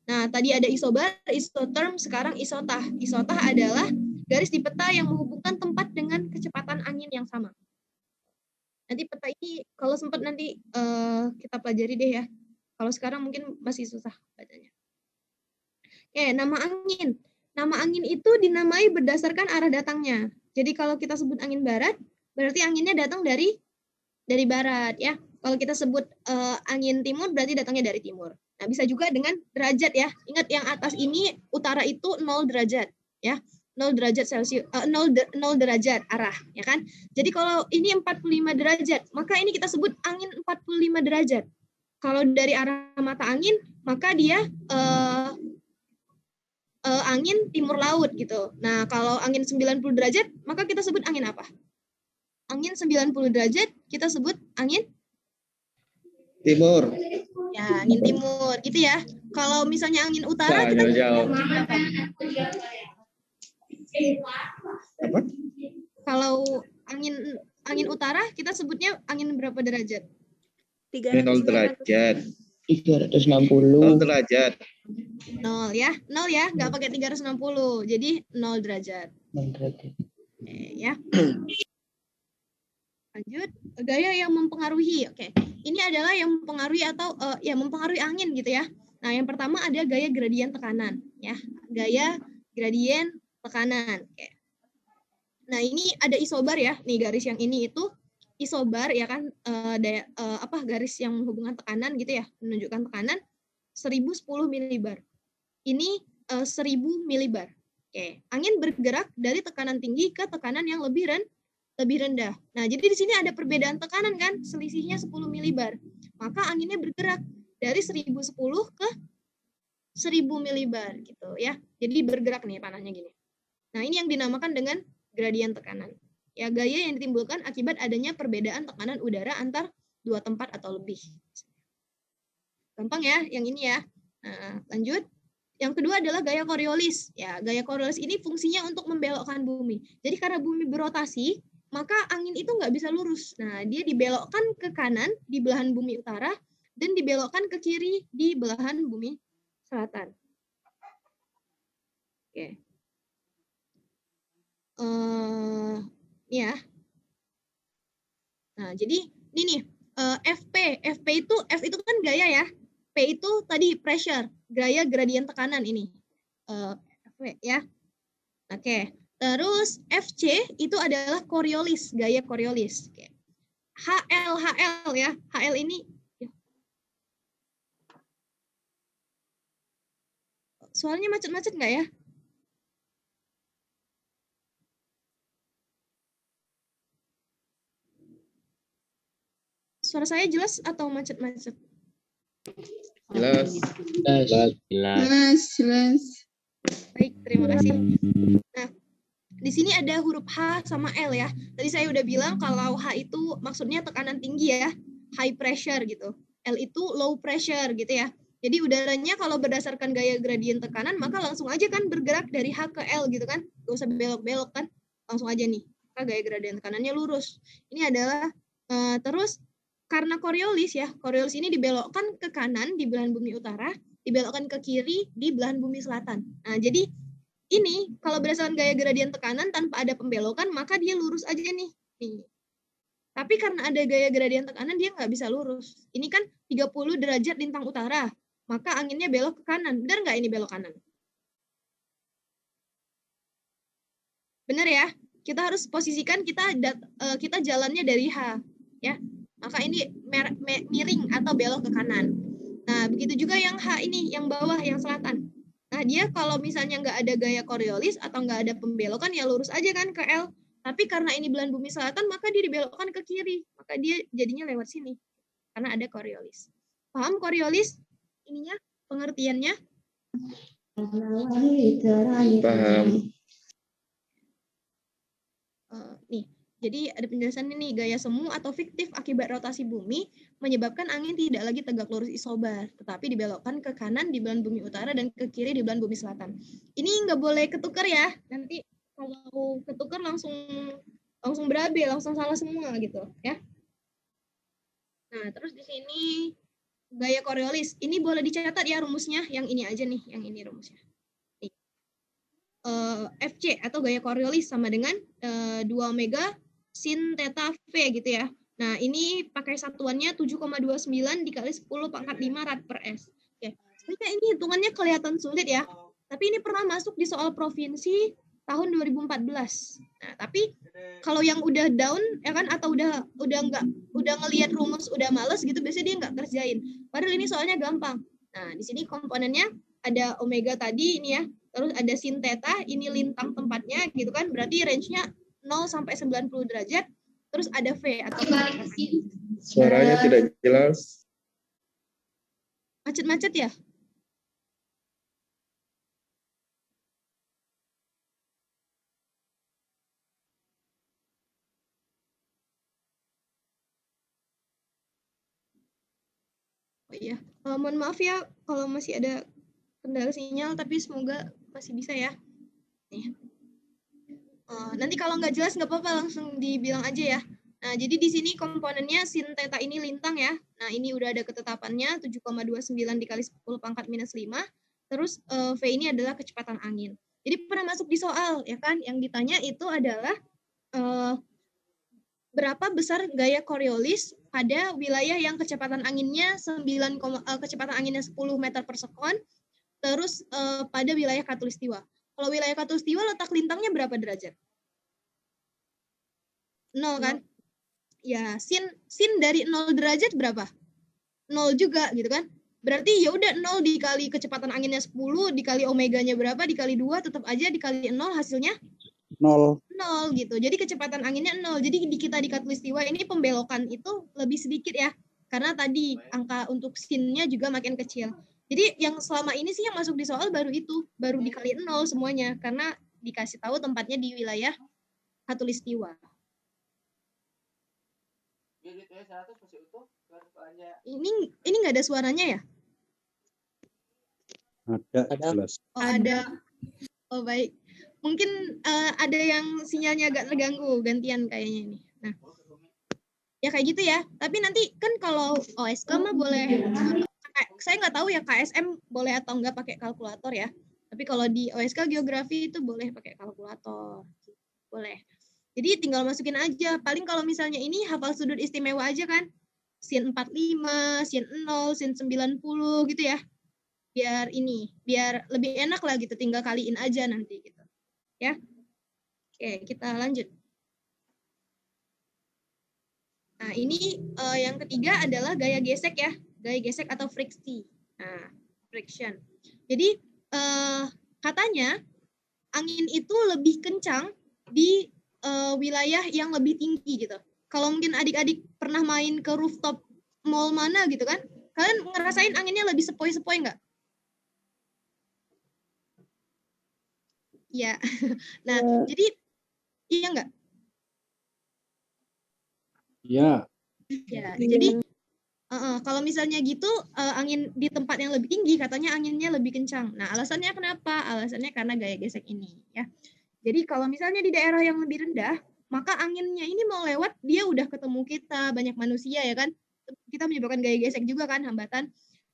[SPEAKER 1] Nah, tadi ada isobar, isotherm, sekarang isotah. Isotah adalah garis di peta yang menghubungkan tempat dengan kecepatan angin yang sama. Nanti peta ini kalau sempat nanti kita pelajari deh ya. Kalau sekarang mungkin masih susah bacanya. Nama angin. Nama angin itu dinamai berdasarkan arah datangnya. Jadi kalau kita sebut angin barat, berarti anginnya datang dari barat ya. Kalau kita sebut angin timur, berarti datangnya dari timur. Nah, bisa juga dengan derajat ya. Ingat yang atas ini utara itu 0 derajat ya. 0 derajat Celcius, 0 derajat arah ya kan. Jadi kalau ini 45 derajat, maka ini kita sebut angin 45 derajat. Kalau dari arah mata angin, maka dia angin timur laut gitu. Nah, kalau angin 90 derajat, maka kita sebut angin apa? Angin 90 derajat kita sebut angin
[SPEAKER 9] timur.
[SPEAKER 1] Ya, angin timur gitu ya. Kalau misalnya angin utara kita
[SPEAKER 9] jauh. Apa?
[SPEAKER 1] Kalau angin utara kita sebutnya angin berapa derajat?
[SPEAKER 9] 0 derajat.
[SPEAKER 3] 360.
[SPEAKER 9] 0 derajat.
[SPEAKER 1] 0 ya, nggak pakai 360. Jadi 0 derajat.
[SPEAKER 3] 0 derajat.
[SPEAKER 1] Ya. Lanjut, gaya yang mempengaruhi. Oke. Ini adalah yang mempengaruhi atau mempengaruhi angin gitu ya. Nah, yang pertama ada gaya gradien tekanan ya. Gaya gradien tekanan. Oke. Nah, ini ada isobar ya. Nih garis yang ini itu isobar ya kan, garis yang menghubungkan tekanan gitu ya, menunjukkan tekanan 1010 milibar. Ini 1000 milibar. Oke. Angin bergerak dari tekanan tinggi ke tekanan yang lebih rendah. Nah, jadi di sini ada perbedaan tekanan kan, selisihnya 10 milibar. Maka anginnya bergerak dari 1010 ke 1000 milibar gitu ya. Jadi bergerak nih panahnya gini. Nah, ini yang dinamakan dengan gradien tekanan. Ya, gaya yang ditimbulkan akibat adanya perbedaan tekanan udara antar dua tempat atau lebih. Gampang ya, yang ini ya. Nah, lanjut. Yang kedua adalah gaya Coriolis. Ya, gaya Coriolis ini fungsinya untuk membelokkan bumi. Jadi karena bumi berotasi, maka angin itu nggak bisa lurus. Nah, dia dibelokkan ke kanan di belahan bumi utara dan dibelokkan ke kiri di belahan bumi selatan. Oke. Ya. Nah, jadi ini nih, FP itu kan gaya ya. P itu tadi pressure, gaya gradien tekanan ini. FP ya. Oke. Terus FC itu adalah Coriolis, gaya Coriolis. Oke. HL ya. HL ini soalnya macet-macet nggak ya? Suara saya jelas atau macet-macet?
[SPEAKER 9] Jelas.
[SPEAKER 5] Jelas.
[SPEAKER 1] Baik, terima kasih. Nah, di sini ada huruf H sama L ya. Tadi saya udah bilang kalau H itu maksudnya tekanan tinggi ya, high pressure gitu. L itu low pressure gitu ya. Jadi udaranya kalau berdasarkan gaya gradien tekanan, maka langsung aja kan bergerak dari H ke L gitu kan. Gak usah belok-belok kan. Langsung aja nih. Maka gaya gradien tekanannya lurus. Ini adalah, terus karena Coriolis ya, Coriolis ini dibelokkan ke kanan di belahan bumi utara, dibelokkan ke kiri di belahan bumi selatan. Nah, jadi ini kalau berdasarkan gaya gradien tekanan tanpa ada pembelokan, maka dia lurus aja nih. Tapi karena ada gaya gradien tekanan, dia nggak bisa lurus. Ini kan 30 derajat lintang utara, maka anginnya belok ke kanan. Benar nggak ini belok kanan? Benar ya? Kita harus posisikan kita jalannya dari H, ya. Maka ini miring atau belok ke kanan. Nah, begitu juga yang H ini, yang bawah, yang selatan. Nah, dia kalau misalnya nggak ada gaya Coriolis atau nggak ada pembelokan, ya lurus aja kan ke L. Tapi karena ini belahan bumi selatan, maka dia dibelokkan ke kiri. Maka dia jadinya lewat sini. Karena ada Coriolis. Paham Coriolis? Ininya, pengertiannya?
[SPEAKER 9] Paham.
[SPEAKER 1] Nih. Jadi ada penjelasannya nih, gaya semu atau fiktif akibat rotasi bumi menyebabkan angin tidak lagi tegak lurus isobar, tetapi dibelokkan ke kanan di belahan bumi utara dan ke kiri di belahan bumi selatan. Ini nggak boleh ketukar ya, nanti kalau ketukar langsung berabe, langsung salah semua gitu ya. Nah, terus di sini gaya Coriolis, ini boleh dicatat ya rumusnya, yang ini aja nih, yang ini rumusnya. Nih. FC atau gaya Coriolis sama dengan 2 omega sin theta V gitu ya. Nah, ini pakai satuannya 7,29 dikali 10 pangkat 5 rad per S. Oke. Sebenarnya ini hitungannya kelihatan sulit ya. Tapi ini pernah masuk di soal provinsi tahun 2014. Nah, tapi kalau yang udah down ya kan atau udah ngelihat rumus udah males gitu biasanya dia nggak kerjain. Padahal ini soalnya gampang. Nah, di sini komponennya ada omega tadi ini ya. Terus ada sin theta, ini lintang tempatnya gitu kan. Berarti range-nya 0 sampai 90 derajat. Terus ada V atau
[SPEAKER 9] Suaranya tidak jelas.
[SPEAKER 1] Macet-macet ya? Oh iya, mohon maaf ya kalau masih ada kendala sinyal, tapi semoga masih bisa ya. Nih. Nanti kalau nggak jelas nggak apa-apa, langsung dibilang aja ya. Nah, jadi di sini komponennya sin theta ini lintang ya. Nah, ini udah ada ketetapannya 7,29 dikali 10 pangkat minus 5. Terus V ini adalah kecepatan angin. Jadi pernah masuk di soal ya kan, yang ditanya itu adalah berapa besar gaya Coriolis pada wilayah yang kecepatan anginnya 10 meter per sekon, terus pada wilayah Khatulistiwa. Kalau wilayah Khatulistiwa letak lintangnya berapa derajat? 0 kan? Ya, sin dari 0 derajat berapa? 0 juga gitu kan? Berarti ya udah 0 dikali kecepatan anginnya 10 dikali omeganya berapa dikali 2 tetap aja dikali 0 hasilnya 0 gitu. Jadi kecepatan anginnya 0. Jadi di kita di Khatulistiwa ini pembelokan itu lebih sedikit ya. Karena tadi angka untuk sin-nya juga makin kecil. Jadi yang selama ini sih yang masuk di soal baru dikali 0 semuanya karena dikasih tahu tempatnya di wilayah khatulistiwa. Ini nggak ada suaranya ya?
[SPEAKER 8] Ada, jelas.
[SPEAKER 1] Oh, ada. Oh, baik. Mungkin ada yang sinyalnya agak terganggu, gantian kayaknya ini. Nah, ya kayak gitu ya. Tapi nanti kan kalau OSK mah boleh, saya nggak tahu ya KSM boleh atau nggak pakai kalkulator ya. Tapi kalau di OSK geografi itu boleh pakai kalkulator. Boleh. Jadi tinggal masukin aja. Paling kalau misalnya ini hafal sudut istimewa aja kan. Sin 45, sin 0, sin 90 gitu ya. Biar lebih enak lah gitu, tinggal kaliin aja nanti gitu. Ya. Oke, kita lanjut. Nah, ini yang ketiga adalah gaya gesek ya. Gaya gesek atau friksi. Nah, friction. Jadi katanya angin itu lebih kencang di wilayah yang lebih tinggi gitu. Kalau mungkin adik-adik pernah main ke rooftop mall mana gitu kan, kalian ngerasain anginnya lebih sepoi-sepoi nggak? Ya. Nah, jadi iya nggak?
[SPEAKER 8] Iya.
[SPEAKER 1] Ya, jadi kalau misalnya gitu angin di tempat yang lebih tinggi katanya anginnya lebih kencang. Nah, alasannya kenapa? Alasannya karena gaya gesek ini ya. Jadi kalau misalnya di daerah yang lebih rendah, maka anginnya ini mau lewat dia udah ketemu kita, banyak manusia ya kan. Kita menyebabkan gaya gesek juga kan, hambatan.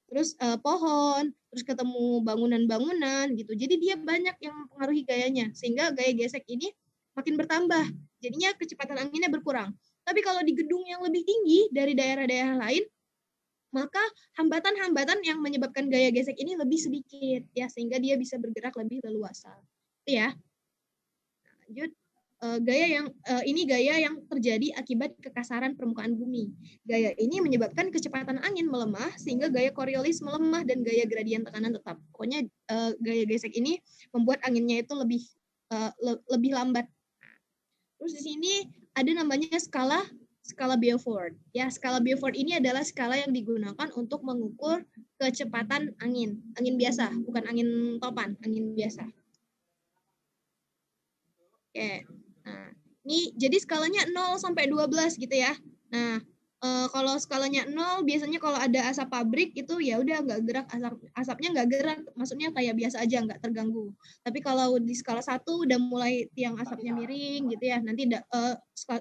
[SPEAKER 1] Terus pohon, terus ketemu bangunan-bangunan gitu. Jadi dia banyak yang mempengaruhi gayanya sehingga gaya gesek ini makin bertambah. Jadinya kecepatan anginnya berkurang. Tapi kalau di gedung yang lebih tinggi dari daerah-daerah lain, maka hambatan-hambatan yang menyebabkan gaya gesek ini lebih sedikit ya, sehingga dia bisa bergerak lebih leluasa. Itu ya. Lanjut, gaya yang terjadi akibat kekasaran permukaan bumi. Gaya ini menyebabkan kecepatan angin melemah sehingga gaya Coriolis melemah dan gaya gradien tekanan tetap. Pokoknya gaya gesek ini membuat anginnya itu lebih lambat. Terus di sini ada namanya skala Beaufort. Ya, skala Beaufort ini adalah skala yang digunakan untuk mengukur kecepatan angin. Angin biasa, bukan angin topan, angin biasa. Oke. Nah, ini jadi skalanya 0 sampai 12 gitu ya. Nah, kalau skalanya 0 biasanya kalau ada asap pabrik itu ya udah nggak gerak, asapnya nggak gerak, maksudnya kayak biasa aja nggak terganggu. Tapi kalau di skala 1 udah mulai tiang asapnya miring gitu ya. Nanti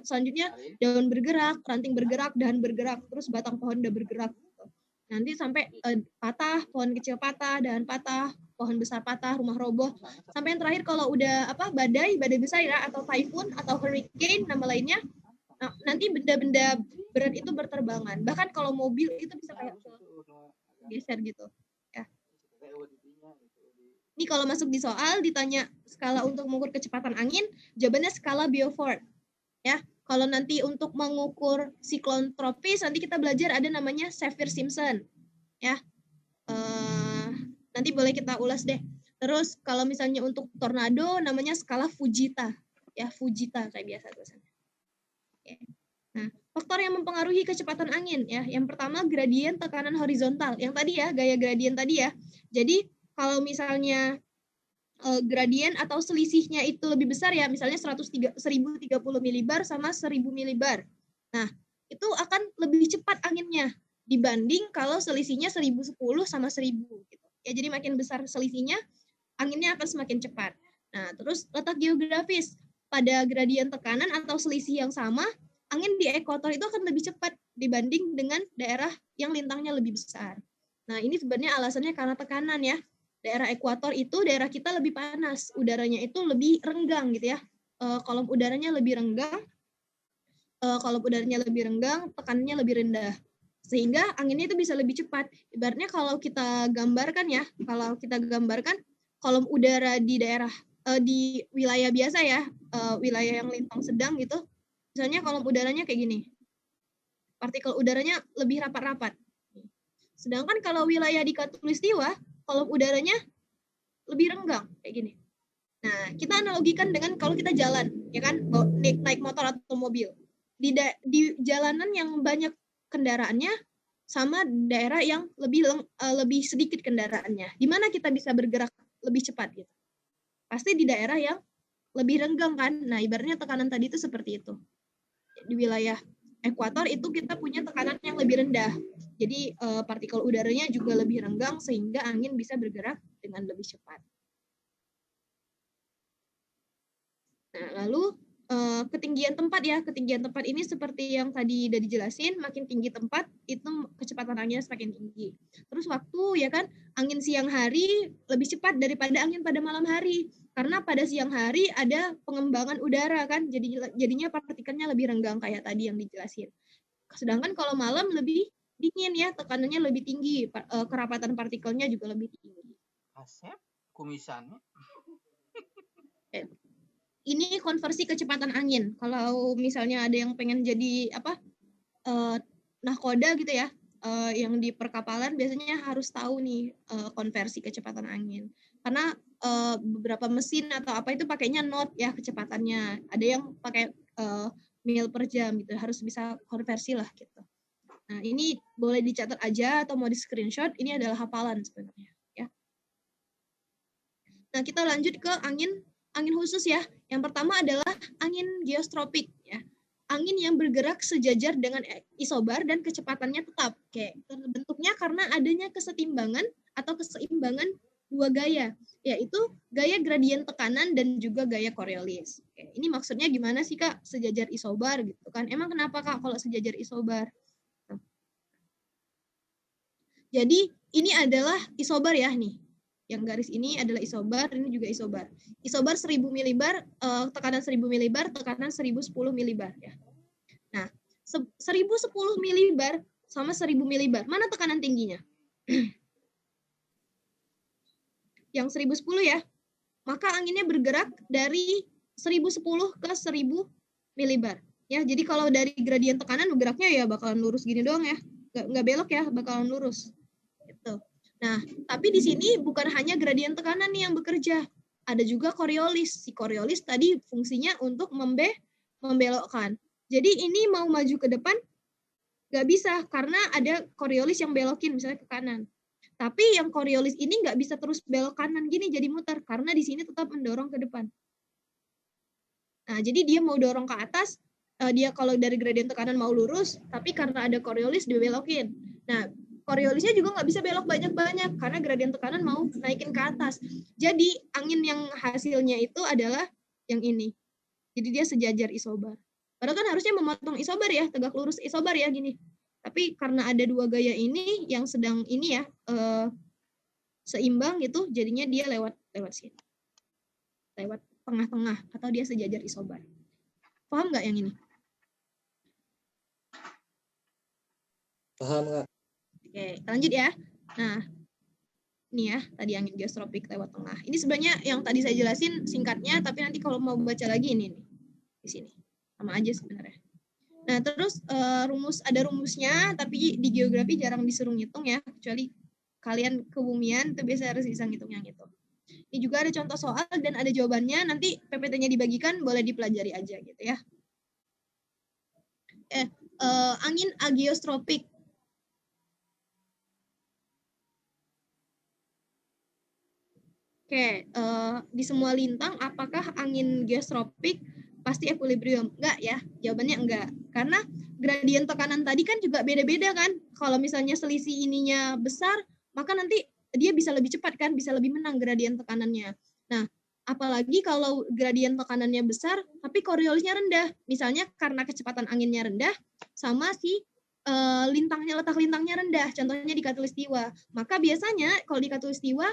[SPEAKER 1] selanjutnya daun bergerak, ranting bergerak, dahan bergerak, terus batang pohon udah bergerak. Nanti sampai patah, pohon kecil patah, dahan patah, pohon besar patah, rumah roboh. Sampai yang terakhir kalau udah badai besar ya, atau typhoon atau hurricane nama lainnya, nanti benda-benda berat itu berterbangan. Bahkan kalau mobil itu bisa kayak geser gitu. Ya. Ini kalau masuk di soal ditanya skala untuk mengukur kecepatan angin, jawabannya skala Beaufort. Ya. Kalau nanti untuk mengukur siklon tropis, nanti kita belajar ada namanya Saffir-Simpson. Ya. Nanti boleh kita ulas deh. Terus kalau misalnya untuk tornado namanya skala Fujita. Ya, Fujita kayak biasa tulisannya. Oke. Nah, faktor yang mempengaruhi kecepatan angin ya. Yang pertama gradien tekanan horizontal. Yang tadi ya, gaya gradien tadi ya. Jadi kalau misalnya gradien atau selisihnya itu lebih besar ya, misalnya 1030 milibar sama 1000 milibar. Nah, itu akan lebih cepat anginnya dibanding kalau selisihnya 1010 sama 1000 gitu. Ya, jadi makin besar selisihnya, anginnya akan semakin cepat. Nah, terus letak geografis. Pada gradien tekanan atau selisih yang sama, angin di ekuator itu akan lebih cepat dibanding dengan daerah yang lintangnya lebih besar. Nah, ini sebenarnya alasannya karena tekanan ya. Daerah ekuator itu daerah kita lebih panas, udaranya itu lebih renggang gitu ya. Kolom udaranya lebih renggang, tekanannya lebih rendah. Sehingga anginnya itu bisa lebih cepat. Ibaratnya kalau kita gambarkan kolom udara di daerah di wilayah biasa ya, wilayah yang lintang sedang gitu. Misalnya kolom udaranya kayak gini. Partikel udaranya lebih rapat-rapat. Sedangkan kalau wilayah di khatulistiwa, kolom udaranya lebih renggang kayak gini. Nah, kita analogikan dengan kalau kita jalan, ya kan, naik motor atau mobil. Di jalanan yang banyak kendaraannya sama daerah yang lebih sedikit kendaraannya. Di mana kita bisa bergerak lebih cepat gitu? Pasti di daerah yang lebih renggang kan. Nah, ibaratnya tekanan tadi itu seperti itu. Di wilayah ekuator itu kita punya tekanan yang lebih rendah. Jadi partikel udaranya juga lebih renggang sehingga angin bisa bergerak dengan lebih cepat. Nah, lalu ketinggian tempat ya. Ketinggian tempat ini seperti yang tadi udah dijelasin, makin tinggi tempat itu kecepatan anginnya semakin tinggi. Terus waktu ya kan, angin siang hari lebih cepat daripada angin pada malam hari. Karena pada siang hari ada pengembangan udara kan, jadinya partikelnya lebih renggang kayak tadi yang dijelasin. Sedangkan kalau malam lebih dingin ya, tekanannya lebih tinggi, kerapatan partikelnya juga lebih tinggi.
[SPEAKER 6] Asep, kumisannya.
[SPEAKER 1] Ini konversi kecepatan angin. Kalau misalnya ada yang pengen jadi nahkoda gitu ya, yang di perkapalan biasanya harus tahu nih konversi kecepatan angin. Karena beberapa mesin atau apa itu pakainya knot ya kecepatannya. Ada yang pakai mil per jam gitu. Harus bisa konversi lah gitu. Nah, ini boleh dicatat aja atau mau di screenshot. Ini adalah hafalan sebenarnya ya. Nah, kita lanjut ke angin khusus ya. Yang pertama adalah angin geostropik ya. Angin yang bergerak sejajar dengan isobar dan kecepatannya tetap. Oke, terbentuknya karena adanya kesetimbangan atau keseimbangan dua gaya, yaitu gaya gradien tekanan dan juga gaya Coriolis. Oke, ini maksudnya gimana sih Kak? Sejajar isobar gitu kan. Emang kenapa Kak kalau sejajar isobar? Jadi ini adalah isobar ya nih. Yang garis ini adalah isobar, ini juga isobar. Isobar 1000 milibar, tekanan 1000 milibar, tekanan 1010 milibar ya. Nah, 1010 milibar sama 1000 milibar, mana tekanan tingginya? Yang 1010 ya. Maka anginnya bergerak dari 1010 ke 1000 milibar. Ya, jadi kalau dari gradien tekanan bergeraknya ya bakalan lurus gini doang ya. Nggak belok ya, bakalan lurus. Gitu. Nah, tapi di sini bukan hanya gradien tekanan nih yang bekerja. Ada juga Coriolis. Si Coriolis tadi fungsinya untuk membelokkan. Jadi ini mau maju ke depan, nggak bisa karena ada Coriolis yang belokin misalnya ke kanan. Tapi yang Coriolis ini nggak bisa terus belok kanan gini jadi muter karena di sini tetap mendorong ke depan. Nah, jadi dia mau dorong ke atas, dia kalau dari gradien tekanan mau lurus, tapi karena ada Coriolis dibelokin. Nah, Coriolisnya juga nggak bisa belok banyak-banyak karena gradien tekanan mau naikin ke atas. Jadi angin yang hasilnya itu adalah yang ini. Jadi dia sejajar isobar. Padahal kan harusnya memotong isobar ya, tegak lurus isobar ya gini. Tapi karena ada dua gaya ini yang sedang ini ya seimbang gitu, jadinya dia lewat sini. Lewat tengah-tengah atau dia sejajar isobar. Paham nggak yang ini?
[SPEAKER 4] Paham nggak?
[SPEAKER 1] Oke, lanjut ya. Nah, ini ya, tadi angin geostropik lewat tengah. Ini sebenarnya yang tadi saya jelasin singkatnya, tapi nanti kalau mau baca lagi ini nih, di sini. Sama aja sebenarnya. Nah, terus ada rumusnya, tapi di geografi jarang disuruh ngitung ya, kecuali kalian kebumian, itu biasa harus bisa ngitung yang itu. Ini juga ada contoh soal dan ada jawabannya, nanti PPT-nya dibagikan, boleh dipelajari aja gitu ya. Angin ageostropik. Oke, di semua lintang apakah angin geostropik pasti equilibrium? Enggak ya, jawabannya enggak. Karena gradien tekanan tadi kan juga beda-beda kan. Kalau misalnya selisih ininya besar, maka nanti dia bisa lebih cepat kan, bisa lebih menang gradien tekanannya. Nah, apalagi kalau gradien tekanannya besar, tapi Coriolisnya rendah. Misalnya karena kecepatan anginnya rendah, sama si letak lintangnya rendah. Contohnya di Katulistiwa. Maka biasanya kalau di Katulistiwa,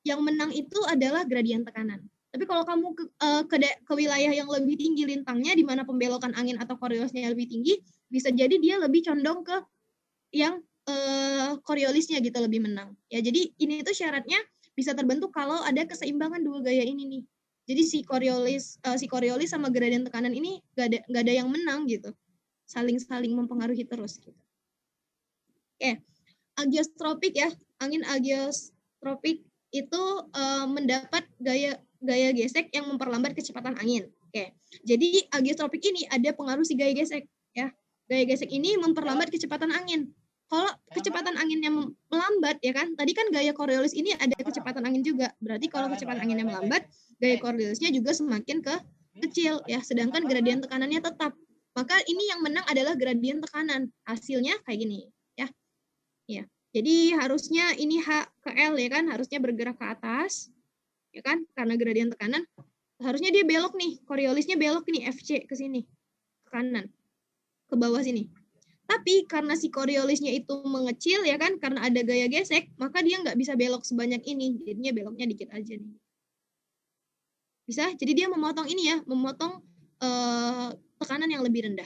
[SPEAKER 1] yang menang itu adalah gradien tekanan. Tapi kalau kamu ke wilayah yang lebih tinggi lintangnya, di mana pembelokan angin atau Coriolisnya lebih tinggi, bisa jadi dia lebih condong ke yang Coriolisnya gitu lebih menang. Ya, jadi ini itu syaratnya bisa terbentuk kalau ada keseimbangan dua gaya ini nih. Jadi si Coriolis sama gradien tekanan ini nggak ada yang menang gitu. Saling mempengaruhi terus gitu. Oke, ageostropik ya, angin ageostropik itu mendapat gaya gesek yang memperlambat kecepatan angin. Oke, jadi ageostropik ini ada pengaruh si gaya gesek ya. Gaya gesek ini memperlambat kecepatan angin. Kalau kecepatan anginnya melambat ya kan, tadi kan gaya Coriolis ini ada kecepatan angin juga. Berarti kalau kecepatan anginnya melambat, gaya Coriolisnya juga semakin kecil ya, sedangkan gradien tekanannya tetap. Maka ini yang menang adalah gradien tekanan. Hasilnya kayak gini ya. Ya. Jadi harusnya ini H ke L ya kan, harusnya bergerak ke atas. Ya kan? Karena gradien tekanan harusnya dia belok nih, Coriolisnya belok nih FC ke sini. Ke kanan. Ke bawah sini. Tapi karena si Coriolisnya itu mengecil ya kan, karena ada gaya gesek, maka dia nggak bisa belok sebanyak ini. Jadinya beloknya dikit aja nih. Bisa? Jadi dia memotong ini ya, memotong tekanan yang lebih rendah.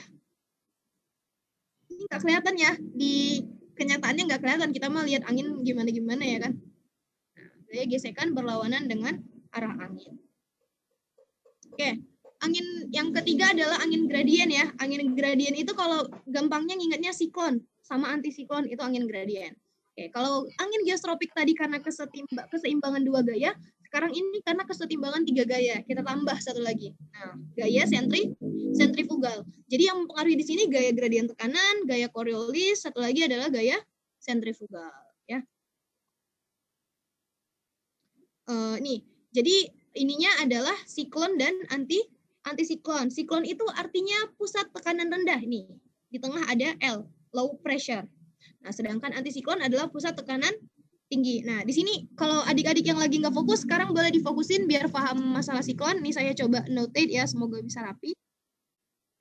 [SPEAKER 1] Ini nggak kelihatan ya, di kenyataannya nggak kelihatan. Kita mah lihat angin gimana-gimana ya kan. Nah, gaya gesekan berlawanan dengan arah angin. Oke. Angin yang ketiga adalah angin gradien ya. Angin gradien itu kalau gampangnya ngingetnya siklon sama antisiklon itu angin gradien. Oke, kalau angin geostropik tadi karena keseimbangan dua gaya, sekarang ini karena kesetimbangan tiga gaya. Kita tambah satu lagi. Nah, gaya sentrifugal. Jadi yang mempengaruhi di sini gaya gradien tekanan, gaya Coriolis, satu lagi adalah gaya sentrifugal ya. Nih, jadi ininya adalah siklon dan antisiklon. Siklon itu artinya pusat tekanan rendah nih. Di tengah ada L, low pressure. Nah, sedangkan antisiklon adalah pusat tekanan tinggi. Nah, di sini kalau adik-adik yang lagi nggak fokus, sekarang boleh difokusin biar paham masalah siklon. Ini saya coba notate ya, semoga bisa rapi.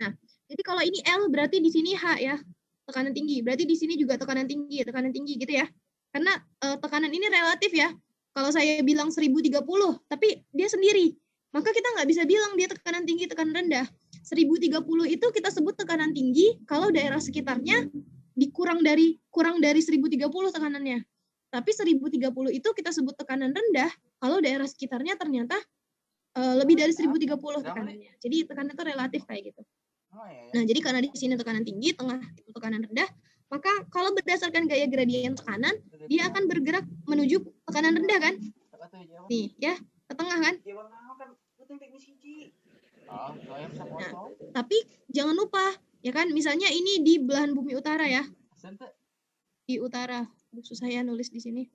[SPEAKER 1] Nah, jadi kalau ini L berarti di sini H ya, tekanan tinggi. Berarti di sini juga tekanan tinggi gitu ya. Karena tekanan ini relatif ya. Kalau saya bilang 1030, tapi dia sendiri. Maka kita nggak bisa bilang dia tekanan tinggi, tekanan rendah. 1030 itu kita sebut tekanan tinggi kalau daerah sekitarnya kurang dari 1030 tekanannya. Tapi 1030 itu kita sebut tekanan rendah kalau daerah sekitarnya ternyata lebih dari 1030 tekanannya. Jadi tekanan itu relatif kayak gitu. Nah, jadi karena di sini tekanan tinggi, tengah itu tekanan rendah, maka kalau berdasarkan gaya gradien tekanan, dia akan bergerak menuju tekanan rendah kan? Nih, ya, ke tengah kan? Nah, tapi jangan lupa, ya kan, misalnya ini di belahan bumi utara ya. Di utara. Susah ya nulis di sini.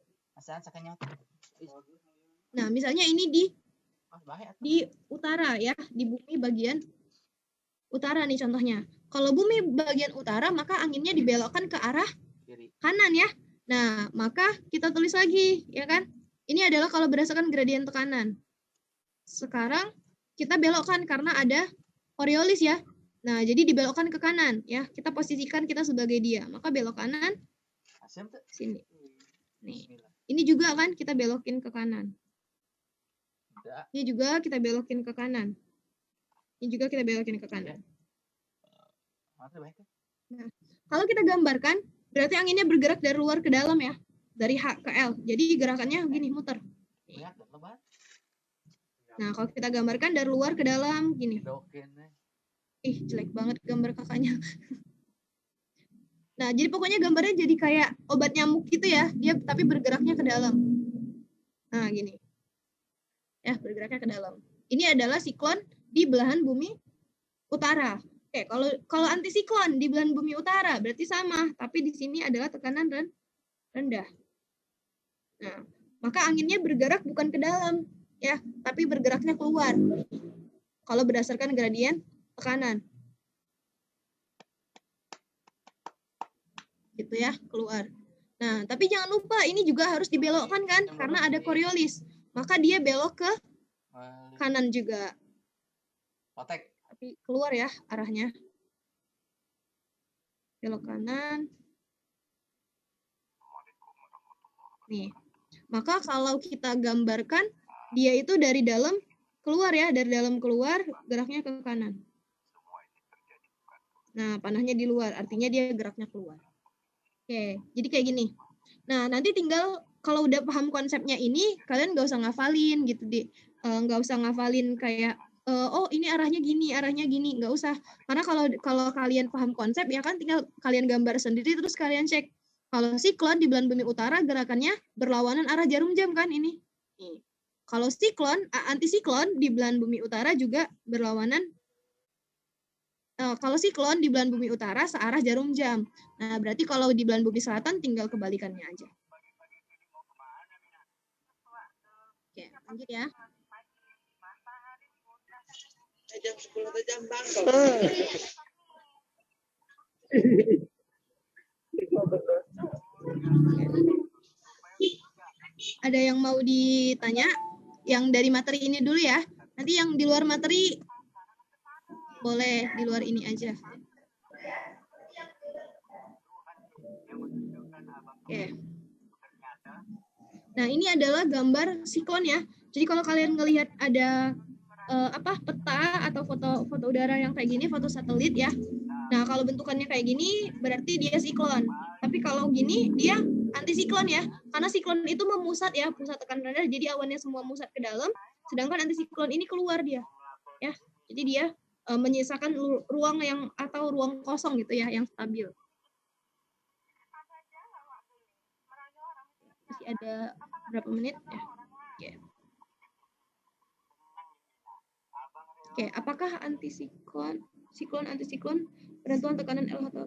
[SPEAKER 1] Nah, misalnya ini di utara ya, di bumi bagian utara nih contohnya. Kalau bumi bagian utara, maka anginnya dibelokkan ke arah kanan ya. Nah, maka kita tulis lagi, ya kan? Ini adalah kalau berdasarkan gradien tekanan. Sekarang kita belokkan karena ada Coriolis ya. Nah, jadi dibelokkan ke kanan ya. Kita posisikan kita sebagai dia. Maka belok kanan sini. Nih. Ini juga kan kita belokin ke kanan. Ini juga kita belokin ke kanan. Ini juga kita belokin ke kanan. Nah, kalau kita gambarkan, berarti anginnya bergerak dari luar ke dalam ya. Dari H ke L. Jadi gerakannya gini, muter. Nah, kalau kita gambarkan dari luar ke dalam, gini. Ih, jelek banget gambar kakaknya. Nah, jadi pokoknya gambarnya jadi kayak obat nyamuk gitu ya. Dia tapi bergeraknya ke dalam. Nah, gini. Ya, bergeraknya ke dalam. Ini adalah siklon di belahan bumi utara. Oke, kalau antisiklon di belahan bumi utara berarti sama, tapi di sini adalah tekanan rendah. Nah, maka anginnya bergerak bukan ke dalam, ya, tapi bergeraknya keluar. Kalau berdasarkan gradien tekanan. Gitu ya, keluar. Nah, tapi jangan lupa ini juga harus dibelokkan kan, karena ada Coriolis. Maka dia belok ke kanan juga. Tapi keluar ya arahnya. Belok kanan. Nih. Maka kalau kita gambarkan, dia itu dari dalam keluar ya, dari dalam keluar, geraknya ke kanan. Nah, panahnya di luar, artinya dia geraknya keluar. Oke, jadi kayak gini. Nah, nanti tinggal kalau udah paham konsepnya ini, kalian nggak usah ngafalin gitu, nggak usah ngafalin kayak, oh ini arahnya gini, nggak usah. Karena kalau kalian paham konsep, ya kan tinggal kalian gambar sendiri, terus kalian cek. Kalau siklon di belahan bumi utara, gerakannya berlawanan arah jarum jam kan ini. Nih. Kalau antisiklon di belahan bumi utara juga berlawanan. Kalau siklon di belahan bumi utara searah jarum jam. Nah, berarti kalau di belahan bumi selatan tinggal kebalikannya aja. Oke, lanjut ya. Ada yang mau ditanya? Yang dari materi ini dulu ya. Nanti yang di luar materi boleh di luar ini aja. Oke. Nah, ini adalah gambar siklon ya. Jadi kalau kalian ngelihat ada peta atau foto udara yang kayak gini, foto satelit ya. Nah, kalau bentukannya kayak gini berarti dia siklon. Tapi kalau gini dia antisiklon ya. Karena siklon itu memusat ya, pusat tekanan rendah, jadi awannya semua musat ke dalam, sedangkan antisiklon ini keluar dia. Ya. Jadi dia menyisakan ruang yang atau ruang kosong gitu ya, yang stabil. Masih ada berapa menit ya? Oke. Oke, apakah antisiklon, antisiklon, penentuan tekanan L atau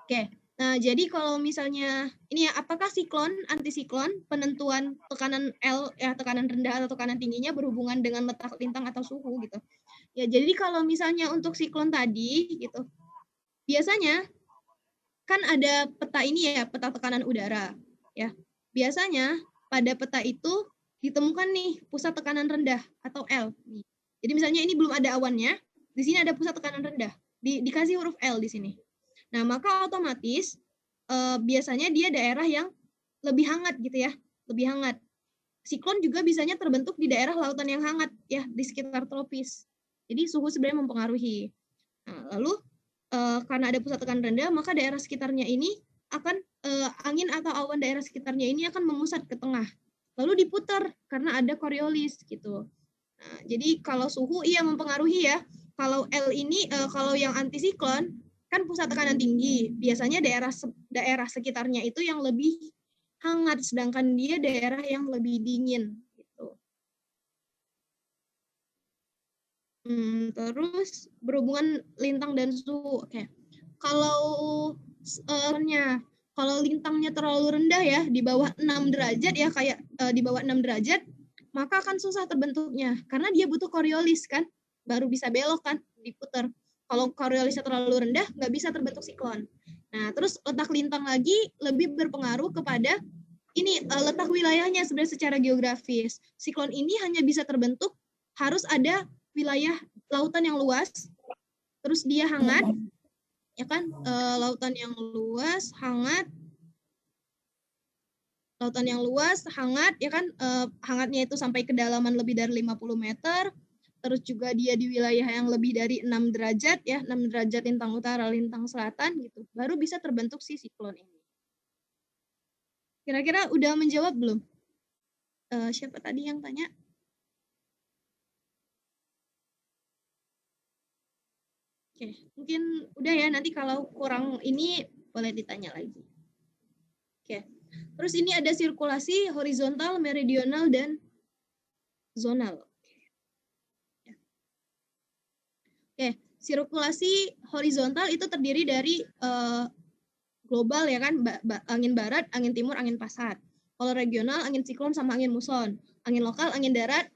[SPEAKER 1] Oke. Nah, jadi kalau misalnya ini ya, apakah siklon, antisiklon, penentuan tekanan L ya, tekanan rendah atau tekanan tingginya berhubungan dengan letak lintang atau suhu gitu. Ya, jadi kalau misalnya untuk siklon tadi gitu. Biasanya kan ada peta ini ya, peta tekanan udara ya. Biasanya pada peta itu ditemukan nih pusat tekanan rendah atau L. Jadi misalnya ini belum ada awannya, di sini ada pusat tekanan rendah, dikasih huruf L di sini. Nah, maka otomatis biasanya dia daerah yang lebih hangat gitu ya, lebih hangat. Siklon juga biasanya terbentuk di daerah lautan yang hangat ya, di sekitar tropis. Jadi suhu sebenarnya mempengaruhi. Nah, lalu karena ada pusat tekanan rendah, maka daerah sekitarnya ini akan angin atau awan daerah sekitarnya ini akan memusat ke tengah. Lalu diputar karena ada Coriolis gitu. Nah, jadi kalau suhu iya mempengaruhi ya. Kalau L ini kalau yang antisiklon kan pusat tekanan tinggi. Biasanya daerah sekitarnya itu yang lebih hangat, sedangkan dia daerah yang lebih dingin gitu. Terus berhubungan lintang dan suhu. Oke. Kalau kalau lintangnya terlalu rendah ya, di bawah 6 derajat ya, kayak di bawah 6 derajat, maka akan susah terbentuknya. Karena dia butuh Coriolis kan, baru bisa belok kan, diputar. Kalau Coriolisnya terlalu rendah, nggak bisa terbentuk siklon. Nah, terus letak lintang lagi lebih berpengaruh kepada ini letak wilayahnya sebenarnya secara geografis. Siklon ini hanya bisa terbentuk harus ada wilayah lautan yang luas, terus dia hangat, ya kan, lautan yang luas, hangat, ya kan, hangatnya itu sampai kedalaman lebih dari 50 meter, terus juga dia di wilayah yang lebih dari 6 derajat, ya, 6 derajat lintang utara, lintang selatan, gitu, baru bisa terbentuk si siklon ini. Kira-kira udah menjawab belum? Siapa tadi yang tanya? Oke, mungkin udah ya, nanti kalau kurang ini boleh ditanya lagi. Oke, terus ini ada sirkulasi horizontal, meridional, dan zonal. Oke, sirkulasi horizontal itu terdiri dari global ya kan, angin barat, angin timur, angin pasat. Kalau regional, angin siklon sama angin muson. Angin lokal, angin darat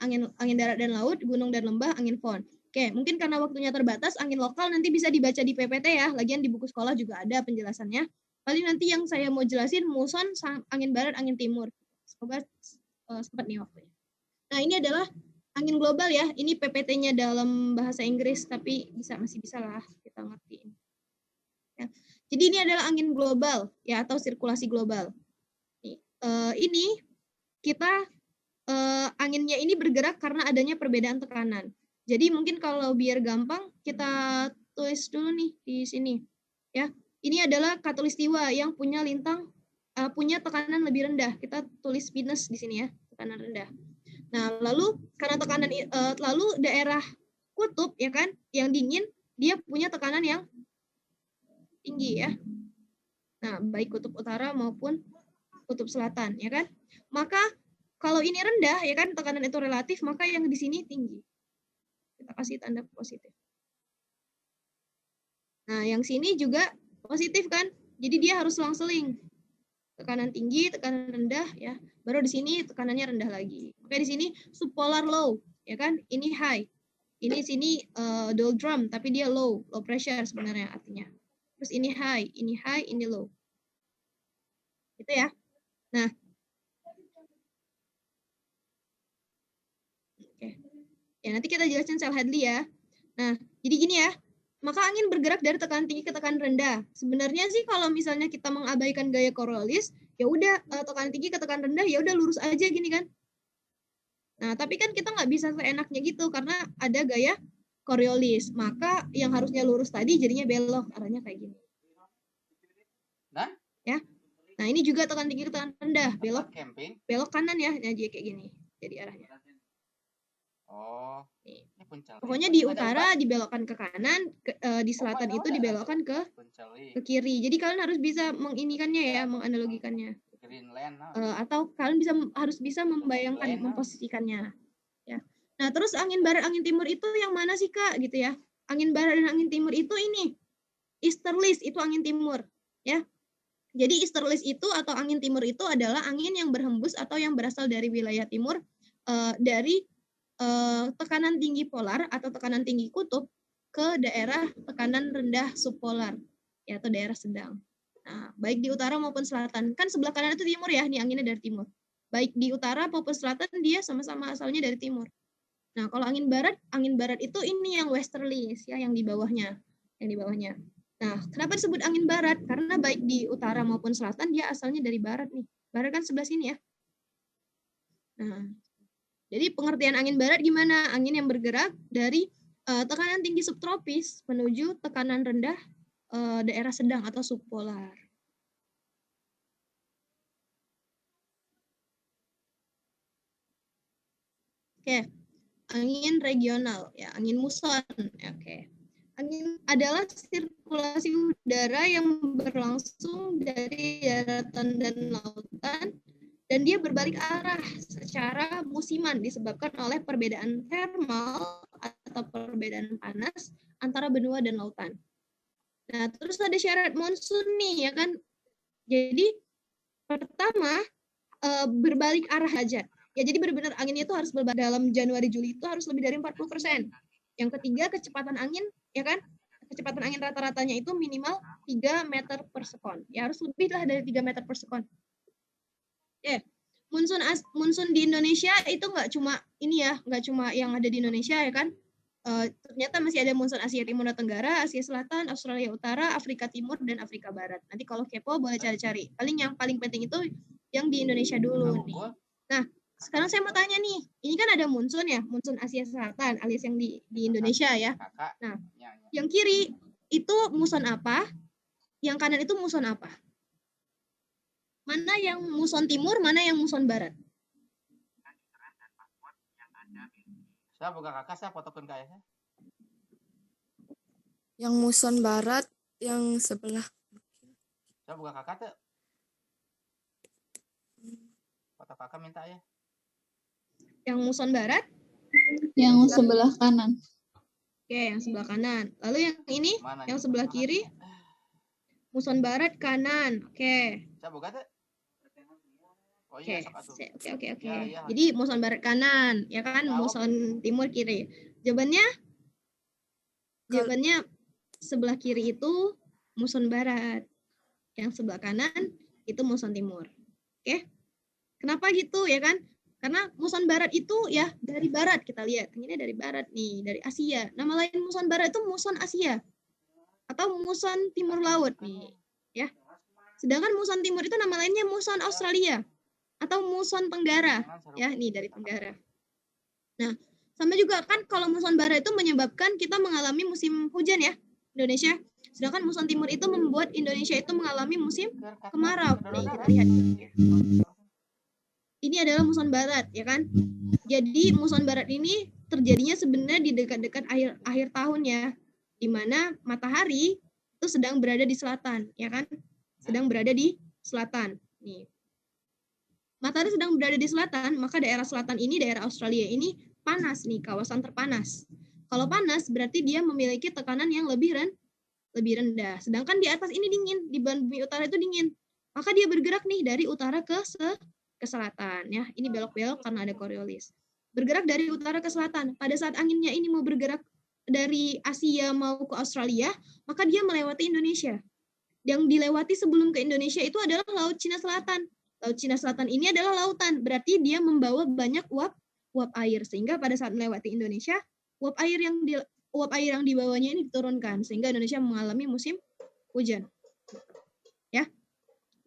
[SPEAKER 1] dan laut, gunung dan lembah, angin fon. Oke, mungkin karena waktunya terbatas, angin lokal nanti bisa dibaca di PPT ya. Lagian di buku sekolah juga ada penjelasannya. Paling nanti yang saya mau jelasin muson, angin barat, angin timur. Semoga sempat nih waktunya. Nah, ini adalah angin global ya. Ini PPT-nya dalam bahasa Inggris, tapi masih bisa lah kita ngertiin. Ya. Jadi ini adalah angin global ya, atau sirkulasi global. Ini kita anginnya ini bergerak karena adanya perbedaan tekanan. Jadi mungkin kalau biar gampang kita tulis dulu nih di sini. Ya, ini adalah khatulistiwa yang punya lintang punya tekanan lebih rendah. Kita tulis minus di sini ya, tekanan rendah. Nah, lalu karena tekanan lalu daerah kutub ya kan, yang dingin dia punya tekanan yang tinggi ya. Nah, baik kutub utara maupun kutub selatan ya kan. Maka kalau ini rendah ya kan, tekanan itu relatif, maka yang di sini tinggi. Kita kasih tanda positif. Nah, yang sini juga positif kan? Jadi dia harus selang-seling. Tekanan tinggi, tekanan rendah ya. Baru di sini tekanannya rendah lagi. Oke, di sini subpolar low. ya kan? Ini high. Ini sini doldrum, tapi dia low pressure sebenarnya artinya. Terus ini high, ini low. Gitu ya. Nah, oke. Ya, nanti kita jelasin sel Hadley ya. Nah, jadi gini ya. Maka angin bergerak dari tekanan tinggi ke tekanan rendah. Sebenarnya sih kalau misalnya kita mengabaikan gaya Coriolis, ya udah tekanan tinggi ke tekanan rendah ya udah lurus aja gini kan. Nah, tapi kan kita nggak bisa seenaknya gitu karena ada gaya Coriolis. Maka yang harusnya lurus tadi jadinya belok, arahnya kayak gini.
[SPEAKER 6] Nah,
[SPEAKER 1] ya. Nah, ini juga tekanan tinggi ke tekanan rendah, belok kanan ya. Nah, jadi kayak gini. Jadi arahnya.
[SPEAKER 6] Oh.
[SPEAKER 1] Nih. Pokoknya di utara dibelokkan ke kanan, di selatan itu dibelokkan ke kiri. Jadi kalian harus bisa menginikannya ya, menganalogikannya. Atau kalian harus bisa membayangkan, memposisikannya. Ya. Nah, terus angin barat, angin timur itu yang mana sih Kak? Gitu ya. Angin barat dan angin timur itu ini easterlies, itu angin timur, ya. Jadi easterlies itu atau angin timur itu adalah angin yang berhembus atau yang berasal dari wilayah timur dari tekanan tinggi polar atau tekanan tinggi kutub ke daerah tekanan rendah subpolar, ya, atau daerah sedang. Nah, baik di utara maupun selatan. Kan sebelah kanan itu timur ya, nih anginnya dari timur. Baik di utara maupun selatan dia sama-sama asalnya dari timur. Nah, kalau angin barat itu ini yang westerlies ya, yang di bawahnya. Nah, kenapa disebut angin barat? Karena baik di utara maupun selatan dia asalnya dari barat nih. Barat kan sebelah sini ya. Nah, jadi pengertian angin barat gimana? Angin yang bergerak dari tekanan tinggi subtropis menuju tekanan rendah daerah sedang atau subpolar. Oke, angin regional ya, angin muson. Oke. Angin adalah sirkulasi udara yang berlangsung dari daratan dan lautan dan dia berbalik arah secara musiman disebabkan oleh perbedaan thermal atau perbedaan panas antara benua dan lautan. Nah, terus ada syarat monsun nih ya kan. Jadi pertama berbalik arah aja. Ya, jadi benar-benar anginnya itu harus berbalik dalam Januari Juli itu harus lebih dari 40%. Yang ketiga kecepatan angin ya kan. Kecepatan angin rata-ratanya itu minimal 3 meter per sekon. Ya harus lebih lah dari 3 meter per sekon. Monsun di Indonesia itu nggak cuma ini ya, nggak cuma yang ada di Indonesia ya kan. Ternyata masih ada monsun Asia Timur dan Tenggara, Asia Selatan, Australia Utara, Afrika Timur, dan Afrika Barat. Nanti kalau kepo boleh cari-cari. Paling yang paling penting itu yang di Indonesia dulu nih. Nah, sekarang saya mau tanya nih, ini kan ada monsun ya, monsun Asia Selatan alias yang di Indonesia ya. Nah, yang kiri itu muson apa? Yang kanan itu muson apa? Mana yang muson timur, mana yang muson barat?
[SPEAKER 6] Saya buka kakak, saya fotokan kayak saya.
[SPEAKER 3] Yang muson barat, yang sebelah.
[SPEAKER 6] Saya buka kakak tuh. Foto kakak minta ya.
[SPEAKER 1] Yang muson barat?
[SPEAKER 5] Yang sebelah kanan.
[SPEAKER 1] Oke, yang sebelah kanan. Lalu yang ini, mana yang sebelah kiri? Muson barat kanan. Oke.
[SPEAKER 6] Saya buka tuh.
[SPEAKER 1] Oke. Jadi muson barat kanan, ya kan? Muson timur kiri. Jawabannya sebelah kiri itu muson barat. Yang sebelah kanan itu muson timur. Oke? Kenapa gitu ya kan? Karena muson barat itu ya dari barat kita lihat. Ini dari barat nih, dari Asia. Nama lain muson barat itu muson Asia atau muson timur laut nih, ya. Sedangkan muson timur itu nama lainnya muson Australia atau muson Tenggara, ya, nih dari Tenggara. Nah, sama juga kan kalau muson barat itu menyebabkan kita mengalami musim hujan ya, Indonesia. Sedangkan muson timur itu membuat Indonesia itu mengalami musim kemarau. Nih, kita lihat. Ini adalah muson barat, ya kan? Jadi muson barat ini terjadinya sebenarnya di dekat-dekat akhir tahun ya, di mana matahari itu sedang berada di selatan, ya kan? Sedang berada di selatan. Nih. Matahari sedang berada di selatan, maka daerah selatan ini, daerah Australia ini panas nih, kawasan terpanas. Kalau panas berarti dia memiliki tekanan yang lebih rendah. Sedangkan di atas ini dingin, di bumi utara itu dingin. Maka dia bergerak nih dari utara ke selatan ya. Ini belok-belok karena ada Coriolis. bergerak dari utara ke selatan. Pada saat anginnya ini mau bergerak dari Asia mau ke Australia, maka dia melewati Indonesia. Yang dilewati sebelum ke Indonesia itu adalah Laut Cina Selatan. Laut Cina Selatan ini adalah lautan, berarti dia membawa banyak uap air, sehingga pada saat melewati Indonesia, uap air yang dibawanya ini diturunkan, sehingga Indonesia mengalami musim hujan. Ya.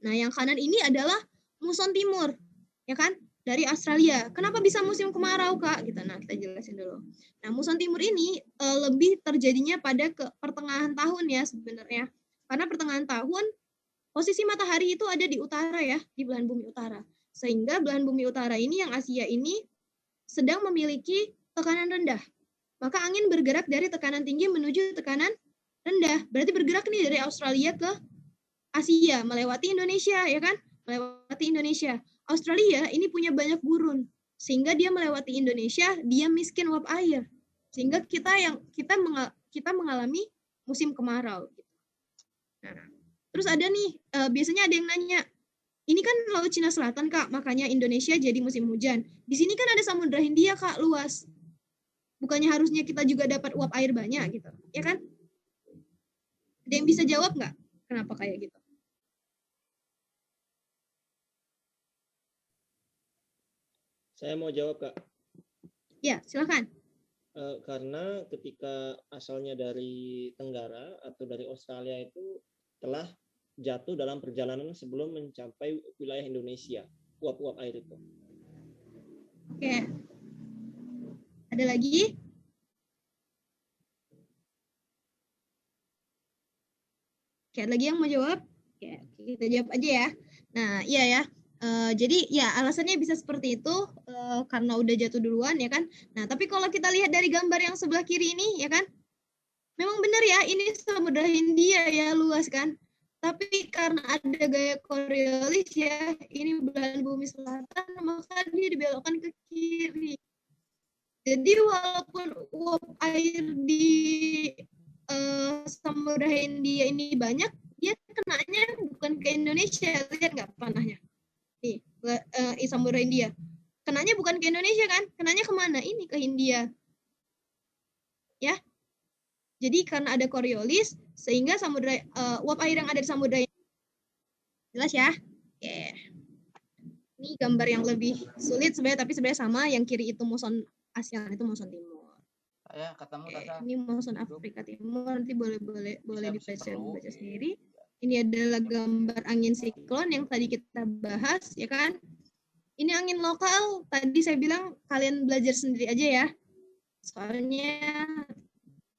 [SPEAKER 1] Nah, yang kanan ini adalah muson timur, ya kan? Dari Australia. Kenapa bisa musim kemarau, Kak? Gitu. Nah, kita jelasin dulu. Nah, muson timur ini lebih terjadinya pada pertengahan tahun ya sebenarnya. Karena pertengahan tahun posisi matahari itu ada di utara ya, di belahan bumi utara. Sehingga belahan bumi utara ini yang Asia ini sedang memiliki tekanan rendah. Maka angin bergerak dari tekanan tinggi menuju tekanan rendah. Berarti bergerak nih dari Australia ke Asia, melewati Indonesia, ya kan? Melewati Indonesia. Australia ini punya banyak gurun, sehingga dia melewati Indonesia, dia miskin uap air. Sehingga kita mengalami musim kemarau. Nah, terus ada nih, biasanya ada yang nanya, ini kan Laut Cina Selatan, Kak, makanya Indonesia jadi musim hujan. Di sini kan ada Samudra Hindia, Kak, luas. Bukannya harusnya kita juga dapat uap air banyak, gitu, ya kan? Ada yang bisa jawab nggak? Kenapa kayak gitu?
[SPEAKER 10] Saya mau jawab, Kak.
[SPEAKER 1] Ya, silakan.
[SPEAKER 10] Karena ketika asalnya dari Tenggara atau dari Australia itu telah jatuh dalam perjalanan sebelum mencapai wilayah Indonesia, uap-uap air itu.
[SPEAKER 1] Oke. Ada lagi? Oke, ada lagi yang mau jawab? Oke, kita jawab aja ya. Nah, iya ya. Jadi ya alasannya bisa seperti itu karena udah jatuh duluan ya kan. Nah tapi kalau kita lihat dari gambar yang sebelah kiri ini ya kan, memang benar ya ini Samudra Hindia ya luas kan. Tapi karena ada gaya Coriolis ya, ini belahan bumi selatan, maka dia dibelokkan ke kiri. Jadi walaupun uap air di Samudra Hindia ini banyak, dia kenanya bukan ke Indonesia, lihat nggak panahnya? Nih, Samudra Hindia. Kenanya bukan ke Indonesia kan? Kenanya kemana? Ini ke Hindia. Ya. Jadi karena ada Coriolis, sehingga uap air yang ada di Samudra Hindia. Jelas ya? Oke. Ini gambar yang lebih sulit sebenarnya, tapi sebenarnya sama. Yang kiri itu muson Asia, itu muson timur.
[SPEAKER 6] Saya ketemu Tata.
[SPEAKER 1] Ini muson Afrika Timur. Nanti boleh dibaca sendiri. Ini adalah gambar angin siklon yang tadi kita bahas, ya kan? Ini angin lokal, tadi saya bilang kalian belajar sendiri aja ya. Soalnya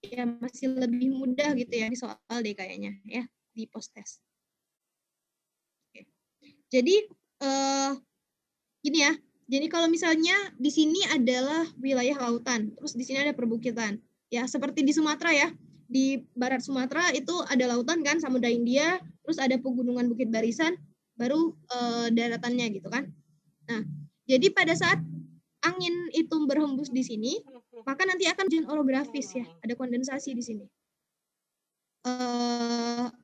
[SPEAKER 1] ya masih lebih mudah gitu ya di soal deh kayaknya ya, di post test. Oke. Jadi gini ya. Jadi kalau misalnya di sini adalah wilayah lautan, terus di sini ada perbukitan. Ya, seperti di Sumatera ya. Di barat Sumatera itu ada lautan kan, Samudra Hindia, terus ada pegunungan Bukit Barisan, baru daratannya gitu kan. Nah, jadi pada saat angin itu berhembus di sini, maka nanti akan hujan orografis ya, ada kondensasi di sini.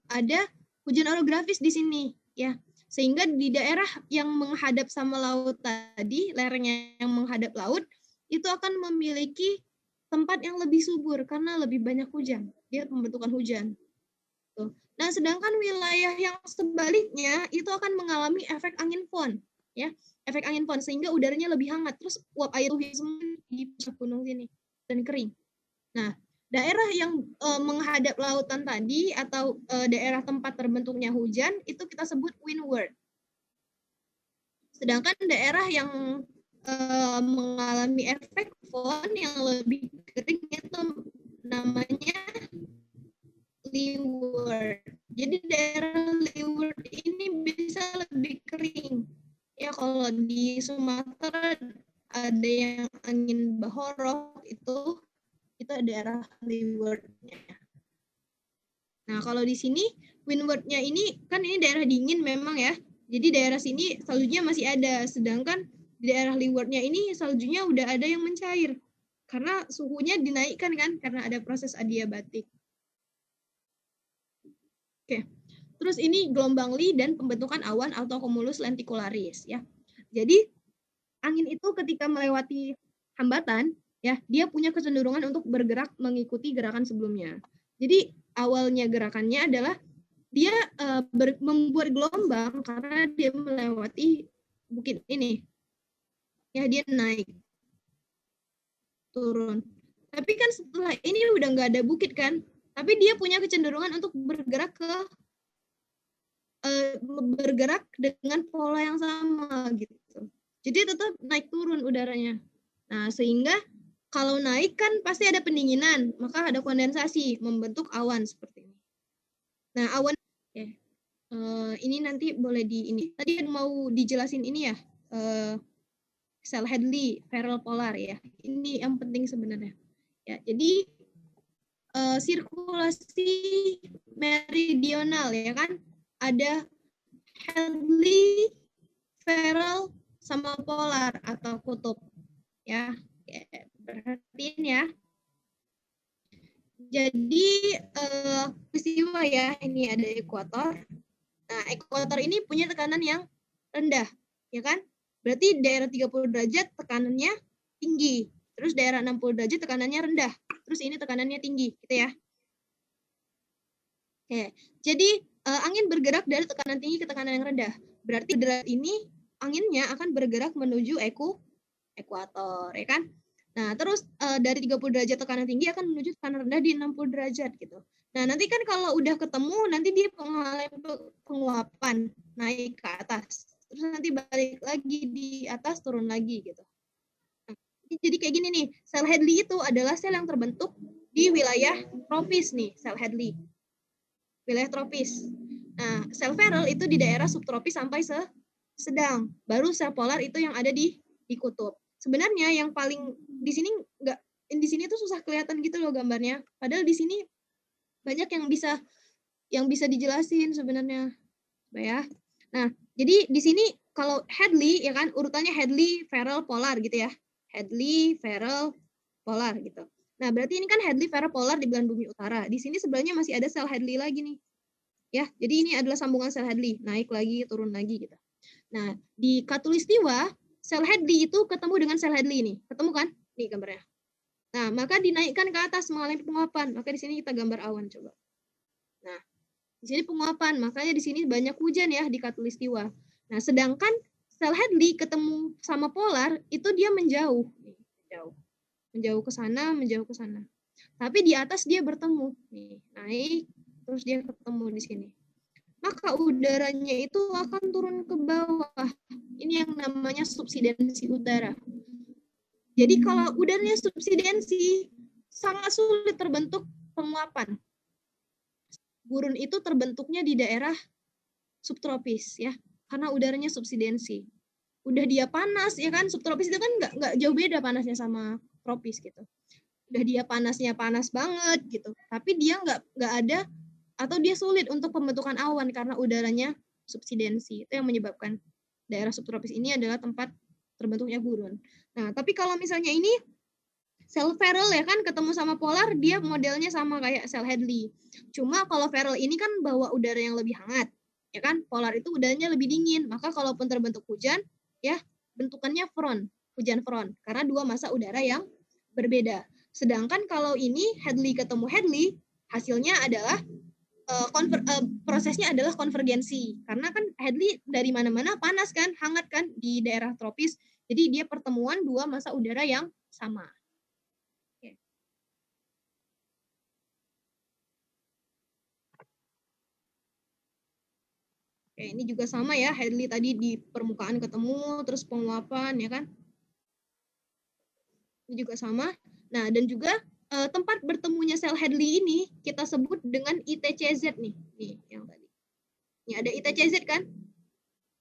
[SPEAKER 1] Ada hujan orografis di sini ya, sehingga di daerah yang menghadap sama laut tadi, lereng yang menghadap laut, itu akan memiliki tempat yang lebih subur karena lebih banyak hujan. Dia pembentukan hujan. Tuh. Nah, sedangkan wilayah yang sebaliknya itu akan mengalami efek angin pon, ya, efek angin pon sehingga udaranya lebih hangat. Terus uap air di puncak gunung sini dan kering. Nah, daerah yang menghadap lautan tadi atau daerah tempat terbentuknya hujan itu kita sebut windward. Sedangkan daerah yang mengalami efek pon yang lebih kering itu namanya leeward. Jadi daerah leeward ini bisa lebih kering. Ya kalau di Sumatera ada yang angin bahorok itu daerah leewardnya. Nah kalau di sini windwardnya ini kan ini daerah dingin memang ya. Jadi daerah sini saljunya masih ada, sedangkan di daerah leewardnya ini saljunya udah ada yang mencair karena suhunya dinaikkan kan karena ada proses adiabatik. Oke. Terus ini gelombang Lee dan pembentukan awan atau cumulus lenticularis ya. Jadi angin itu ketika melewati hambatan, ya, dia punya kecenderungan untuk bergerak mengikuti gerakan sebelumnya. Jadi awalnya gerakannya adalah dia membuat gelombang karena dia melewati bukit ini. Ya, dia naik, turun. Tapi kan setelah ini udah nggak ada bukit kan, tapi dia punya kecenderungan untuk bergerak dengan pola yang sama gitu. Jadi tetap naik turun udaranya. Nah, sehingga kalau naik kan pasti ada pendinginan, maka ada kondensasi membentuk awan seperti ini. Nah, awan ini nanti boleh ini. Tadi mau dijelasin ini ya, sel Hadley, Farrell polar ya. Ini yang penting sebenarnya. Ya, jadi sirkulasi meridional ya kan, ada Hadley, Farrell, sama polar atau kutub ya. Perhatiin ya. Jadi peristiwa ya, ini ada ekuator. Nah, ekuator ini punya tekanan yang rendah, ya kan? Berarti daerah 30 derajat tekanannya tinggi. Terus daerah 60 derajat tekanannya rendah. Terus ini tekanannya tinggi, gitu ya. Oke, jadi angin bergerak dari tekanan tinggi ke tekanan yang rendah. Berarti derajat ini anginnya akan bergerak menuju ekuator, ya kan? Nah, terus dari 30 derajat tekanan tinggi akan menuju tekanan rendah di 60 derajat gitu. Nah, nanti kan kalau udah ketemu, nanti dia mengalami penguapan naik ke atas. Terus nanti balik lagi di atas, turun lagi gitu. Nah, jadi kayak gini nih, sel Hadley itu adalah sel yang terbentuk di wilayah tropis nih, sel Hadley. Wilayah tropis. Nah, sel Farrell itu di daerah subtropis sampai sedang. Baru sel polar itu yang ada di kutub. Sebenarnya yang paling di sini tuh susah kelihatan gitu loh gambarnya. Padahal di sini banyak yang bisa dijelasin sebenarnya, ya. Nah, jadi di sini kalau Hadley ya kan urutannya Hadley, Farrell, polar gitu ya. Hadley, Farrell, polar gitu. Nah, berarti ini kan Hadley, Farrell, polar di belahan bumi utara. Di sini sebelahnya masih ada sel Hadley lagi nih. Ya, jadi ini adalah sambungan sel Hadley, naik lagi, turun lagi gitu. Nah, di Khatulistiwa, sel Hadley itu ketemu dengan sel Hadley ini. Ketemu kan? Nih gambarnya. Nah, maka dinaikkan ke atas mengalami penguapan. Maka di sini kita gambar awan coba. Nah, di sini penguapan, makanya di sini banyak hujan ya di Khatulistiwa. Nah, sedangkan sel Hadley ketemu sama polar itu dia menjauh. Menjauh ke sana, menjauh ke sana. Tapi di atas dia bertemu. Nih, naik, terus dia ketemu di sini. Maka udaranya itu akan turun ke bawah. Ini yang namanya subsidensi udara. Jadi kalau udaranya subsidensi, sangat sulit terbentuk penguapan. Gurun itu terbentuknya di daerah subtropis ya, karena udaranya subsidensi. Udah dia panas ya kan, subtropis itu kan nggak jauh beda panasnya sama tropis gitu. Udah dia panasnya panas banget gitu, tapi dia nggak ada atau dia sulit untuk pembentukan awan karena udaranya subsidensi. Itu yang menyebabkan daerah subtropis ini adalah tempat terbentuknya gurun. Nah, tapi kalau misalnya ini sel Farrell ya kan ketemu sama polar, dia modelnya sama kayak sel Hadley. Cuma kalau Farrell ini kan bawa udara yang lebih hangat, ya kan? Polar itu udaranya lebih dingin. Maka kalaupun terbentuk hujan, ya bentukannya front, hujan front, karena dua massa udara yang berbeda. Sedangkan kalau ini Hadley ketemu Hadley, hasilnya adalah prosesnya adalah konvergensi. Karena kan Hadley dari mana-mana panas kan, hangat kan di daerah tropis. Jadi dia pertemuan dua massa udara yang sama. Oke, ini juga sama ya, Hadley tadi di permukaan ketemu, terus penguapan ya kan. Ini juga sama. Nah, dan juga tempat bertemunya sel Hadley ini kita sebut dengan ITCZ nih. Nih yang tadi. Ini ada ITCZ kan?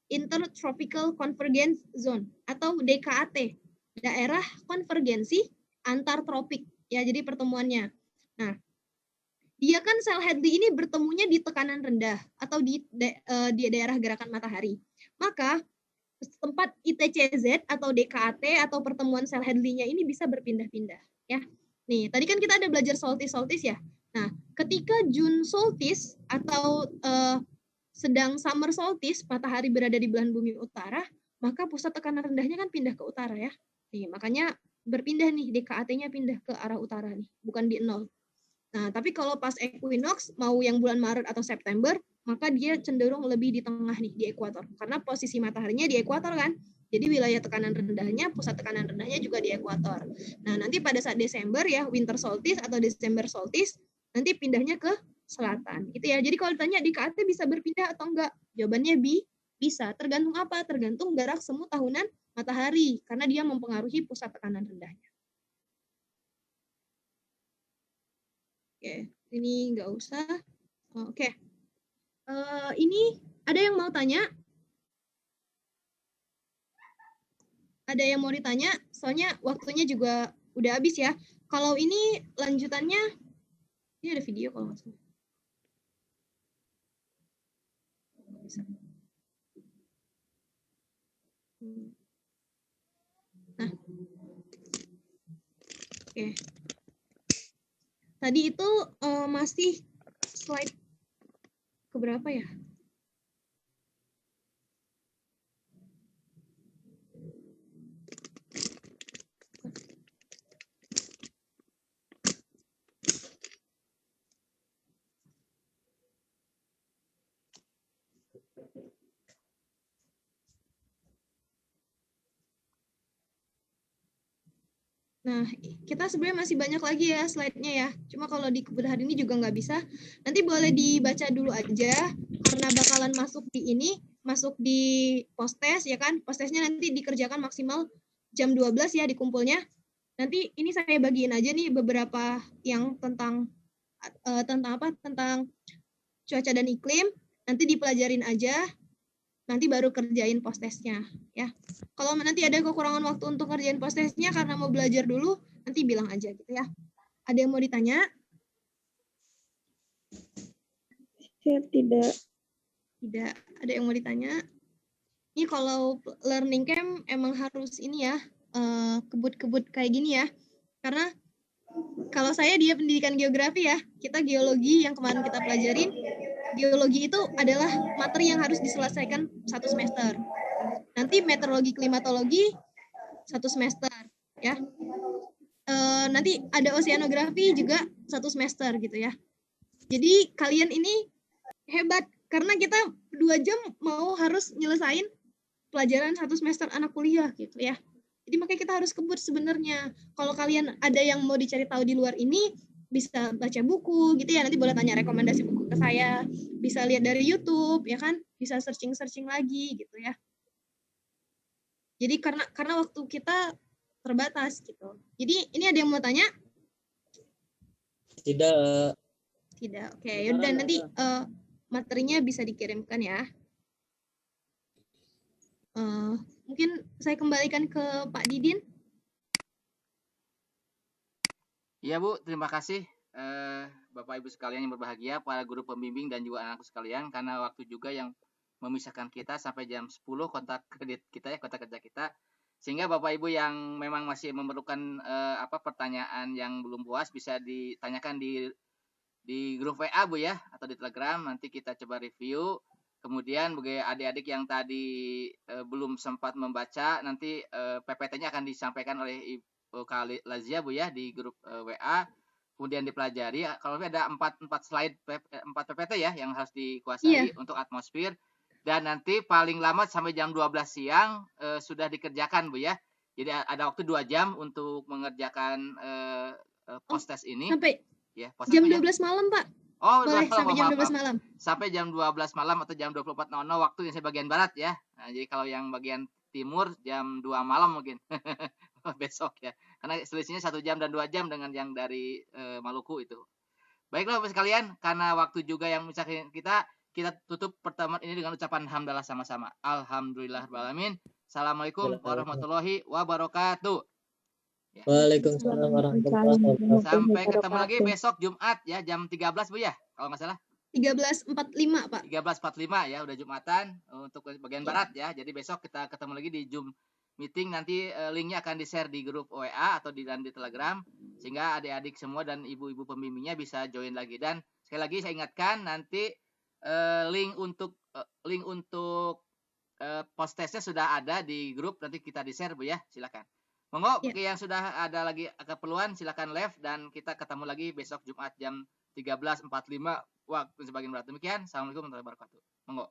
[SPEAKER 1] Intertropical Convergence Zone atau DKAT. Daerah konvergensi antar tropik. Ya, jadi pertemuannya. Nah, dia kan sel Hadley ini bertemunya di tekanan rendah atau di daerah gerakan matahari. Maka tempat ITCZ atau DKAT atau pertemuan sel Hadley-nya ini bisa berpindah-pindah ya. Nih, tadi kan kita ada belajar solstice ya. Nah, ketika June solstice atau sedang summer solstice, matahari berada di belahan bumi utara, maka pusat tekanan rendahnya kan pindah ke utara ya. Nih, makanya berpindah nih, DKAT-nya pindah ke arah utara nih, bukan di 0. Nah, tapi kalau pas equinox mau yang bulan Maret atau September, maka dia cenderung lebih di tengah nih, di ekuator. Karena posisi mataharinya di ekuator kan. Jadi wilayah tekanan rendahnya, pusat tekanan rendahnya juga di ekuator. Nah, nanti pada saat Desember ya, winter solstice atau December solstice, nanti pindahnya ke selatan. Gitu ya. Jadi kalau ditanya DKAT bisa berpindah atau enggak? Jawabannya bisa. Tergantung apa? Tergantung jarak semu tahunan matahari. Karena dia mempengaruhi pusat tekanan rendahnya. Oke, ini nggak usah. Oke. Ini ada yang mau tanya? Ada yang mau ditanya? Soalnya waktunya juga udah habis ya. Kalau ini lanjutannya, ini ada video kalau nggak salah. Nah, oke. Tadi itu masih slide keberapa ya? Nah, kita sebenarnya masih banyak lagi ya slide-nya ya. Cuma kalau di kebut hari ini juga nggak bisa. Nanti boleh dibaca dulu aja, karena bakalan masuk di ini, masuk di post-test ya kan. Post-testnya nanti dikerjakan maksimal jam 12 ya dikumpulnya. Nanti ini saya bagiin aja nih beberapa yang tentang apa? Tentang cuaca dan iklim. Nanti dipelajarin aja. Nanti baru kerjain post-testnya ya. Kalau nanti ada kekurangan waktu untuk kerjain post-testnya karena mau belajar dulu, nanti bilang aja gitu ya. Ada yang mau ditanya?
[SPEAKER 2] Saya tidak.
[SPEAKER 1] Tidak. Ada yang mau ditanya? Ini kalau learning camp emang harus ini ya, kebut-kebut kayak gini ya. Karena kalau saya dia pendidikan geografi ya, kita geologi yang kemarin kita pelajarin, geologi itu adalah materi yang harus diselesaikan 1 semester. Nanti meteorologi klimatologi 1 semester ya. Nanti ada oceanografi juga 1 semester gitu ya. Jadi kalian ini hebat karena kita 2 jam mau harus nyelesain pelajaran 1 semester anak kuliah gitu ya. Jadi makanya kita harus kebut sebenarnya. Kalau kalian ada yang mau dicari tahu di luar ini, bisa baca buku gitu ya. Nanti boleh tanya rekomendasi buku ke saya. Bisa lihat dari YouTube ya kan. Bisa searching lagi gitu ya. Jadi karena waktu kita terbatas gitu. Jadi ini ada yang mau tanya?
[SPEAKER 10] Tidak.
[SPEAKER 1] Tidak. Oke, yaudah nanti materinya bisa dikirimkan ya. Mungkin saya kembalikan ke Pak Didin.
[SPEAKER 6] Iya Bu, terima kasih Bapak Ibu sekalian yang berbahagia, para guru pembimbing dan juga anakku sekalian, karena waktu juga yang memisahkan kita sampai jam 10 kontak kredit kita ya, kontak kerja kita. Sehingga Bapak Ibu yang memang masih memerlukan pertanyaan yang belum puas bisa ditanyakan di grup WA Bu ya, atau di Telegram, nanti kita coba review. Kemudian bagi adik-adik yang tadi belum sempat membaca, nanti PPT-nya akan disampaikan oleh Ibu Kak Lazia Bu ya di grup WA. Kemudian dipelajari. Kalau ada 4 slide 4 PPT ya yang harus dikuasai untuk atmosfer. Dan nanti paling lama sampai jam 12 siang sudah dikerjakan Bu ya. Jadi ada waktu 2 jam untuk mengerjakan post-test ini.
[SPEAKER 1] Sampai
[SPEAKER 6] ya,
[SPEAKER 1] jam 12 malam Pak.
[SPEAKER 6] Oh,
[SPEAKER 1] boleh sampai jam 12 malam.
[SPEAKER 6] Sampai jam 12 malam atau jam 24.00 waktu yang saya bagian barat ya. Nah, jadi kalau yang bagian timur jam 2 malam mungkin. Besok ya. Karena selisihnya 1 jam dan 2 jam dengan yang dari Maluku itu. Baiklah Bapak sekalian, karena waktu juga yang memisahkan kita tutup pertemuan ini dengan ucapan hamdalah sama-sama. Alhamdulillahirabbil alamin. Assalamualaikum warahmatullahi wabarakatuh. Ya.
[SPEAKER 10] Waalaikumsalam warahmatullahi wabarakatuh.
[SPEAKER 6] Sampai ketemu lagi besok Jumat ya jam 13 Bu ya kalau nggak salah.
[SPEAKER 1] 13.45 Pak.
[SPEAKER 6] 13.45 ya udah Jumatan untuk bagian barat ya. Jadi besok kita ketemu lagi di Zoom meeting, nanti linknya akan di-share di grup WA atau di Telegram sehingga adik-adik semua dan ibu-ibu pembimbingnya bisa join lagi. Dan sekali lagi saya ingatkan nanti link untuk post testnya sudah ada di grup, nanti kita di-share Bu ya. Silakan. Monggo,
[SPEAKER 1] Ya.
[SPEAKER 6] bagi yang sudah ada lagi keperluan silakan live dan kita ketemu lagi besok Jumat jam 13.45 waktu sebagian barat. Demikian. Assalamualaikum warahmatullahi wabarakatuh. Monggo.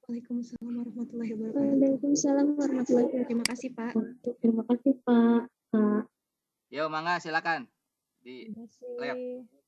[SPEAKER 1] Waalaikumsalam warahmatullahi wabarakatuh.
[SPEAKER 2] Waalaikumsalam warahmatullahi wabarakatuh.
[SPEAKER 1] Terima kasih, Pak.
[SPEAKER 2] Terima kasih, Pak.
[SPEAKER 6] Yo, mangga silakan.
[SPEAKER 7] Terima
[SPEAKER 6] Lihat.
[SPEAKER 7] kasih.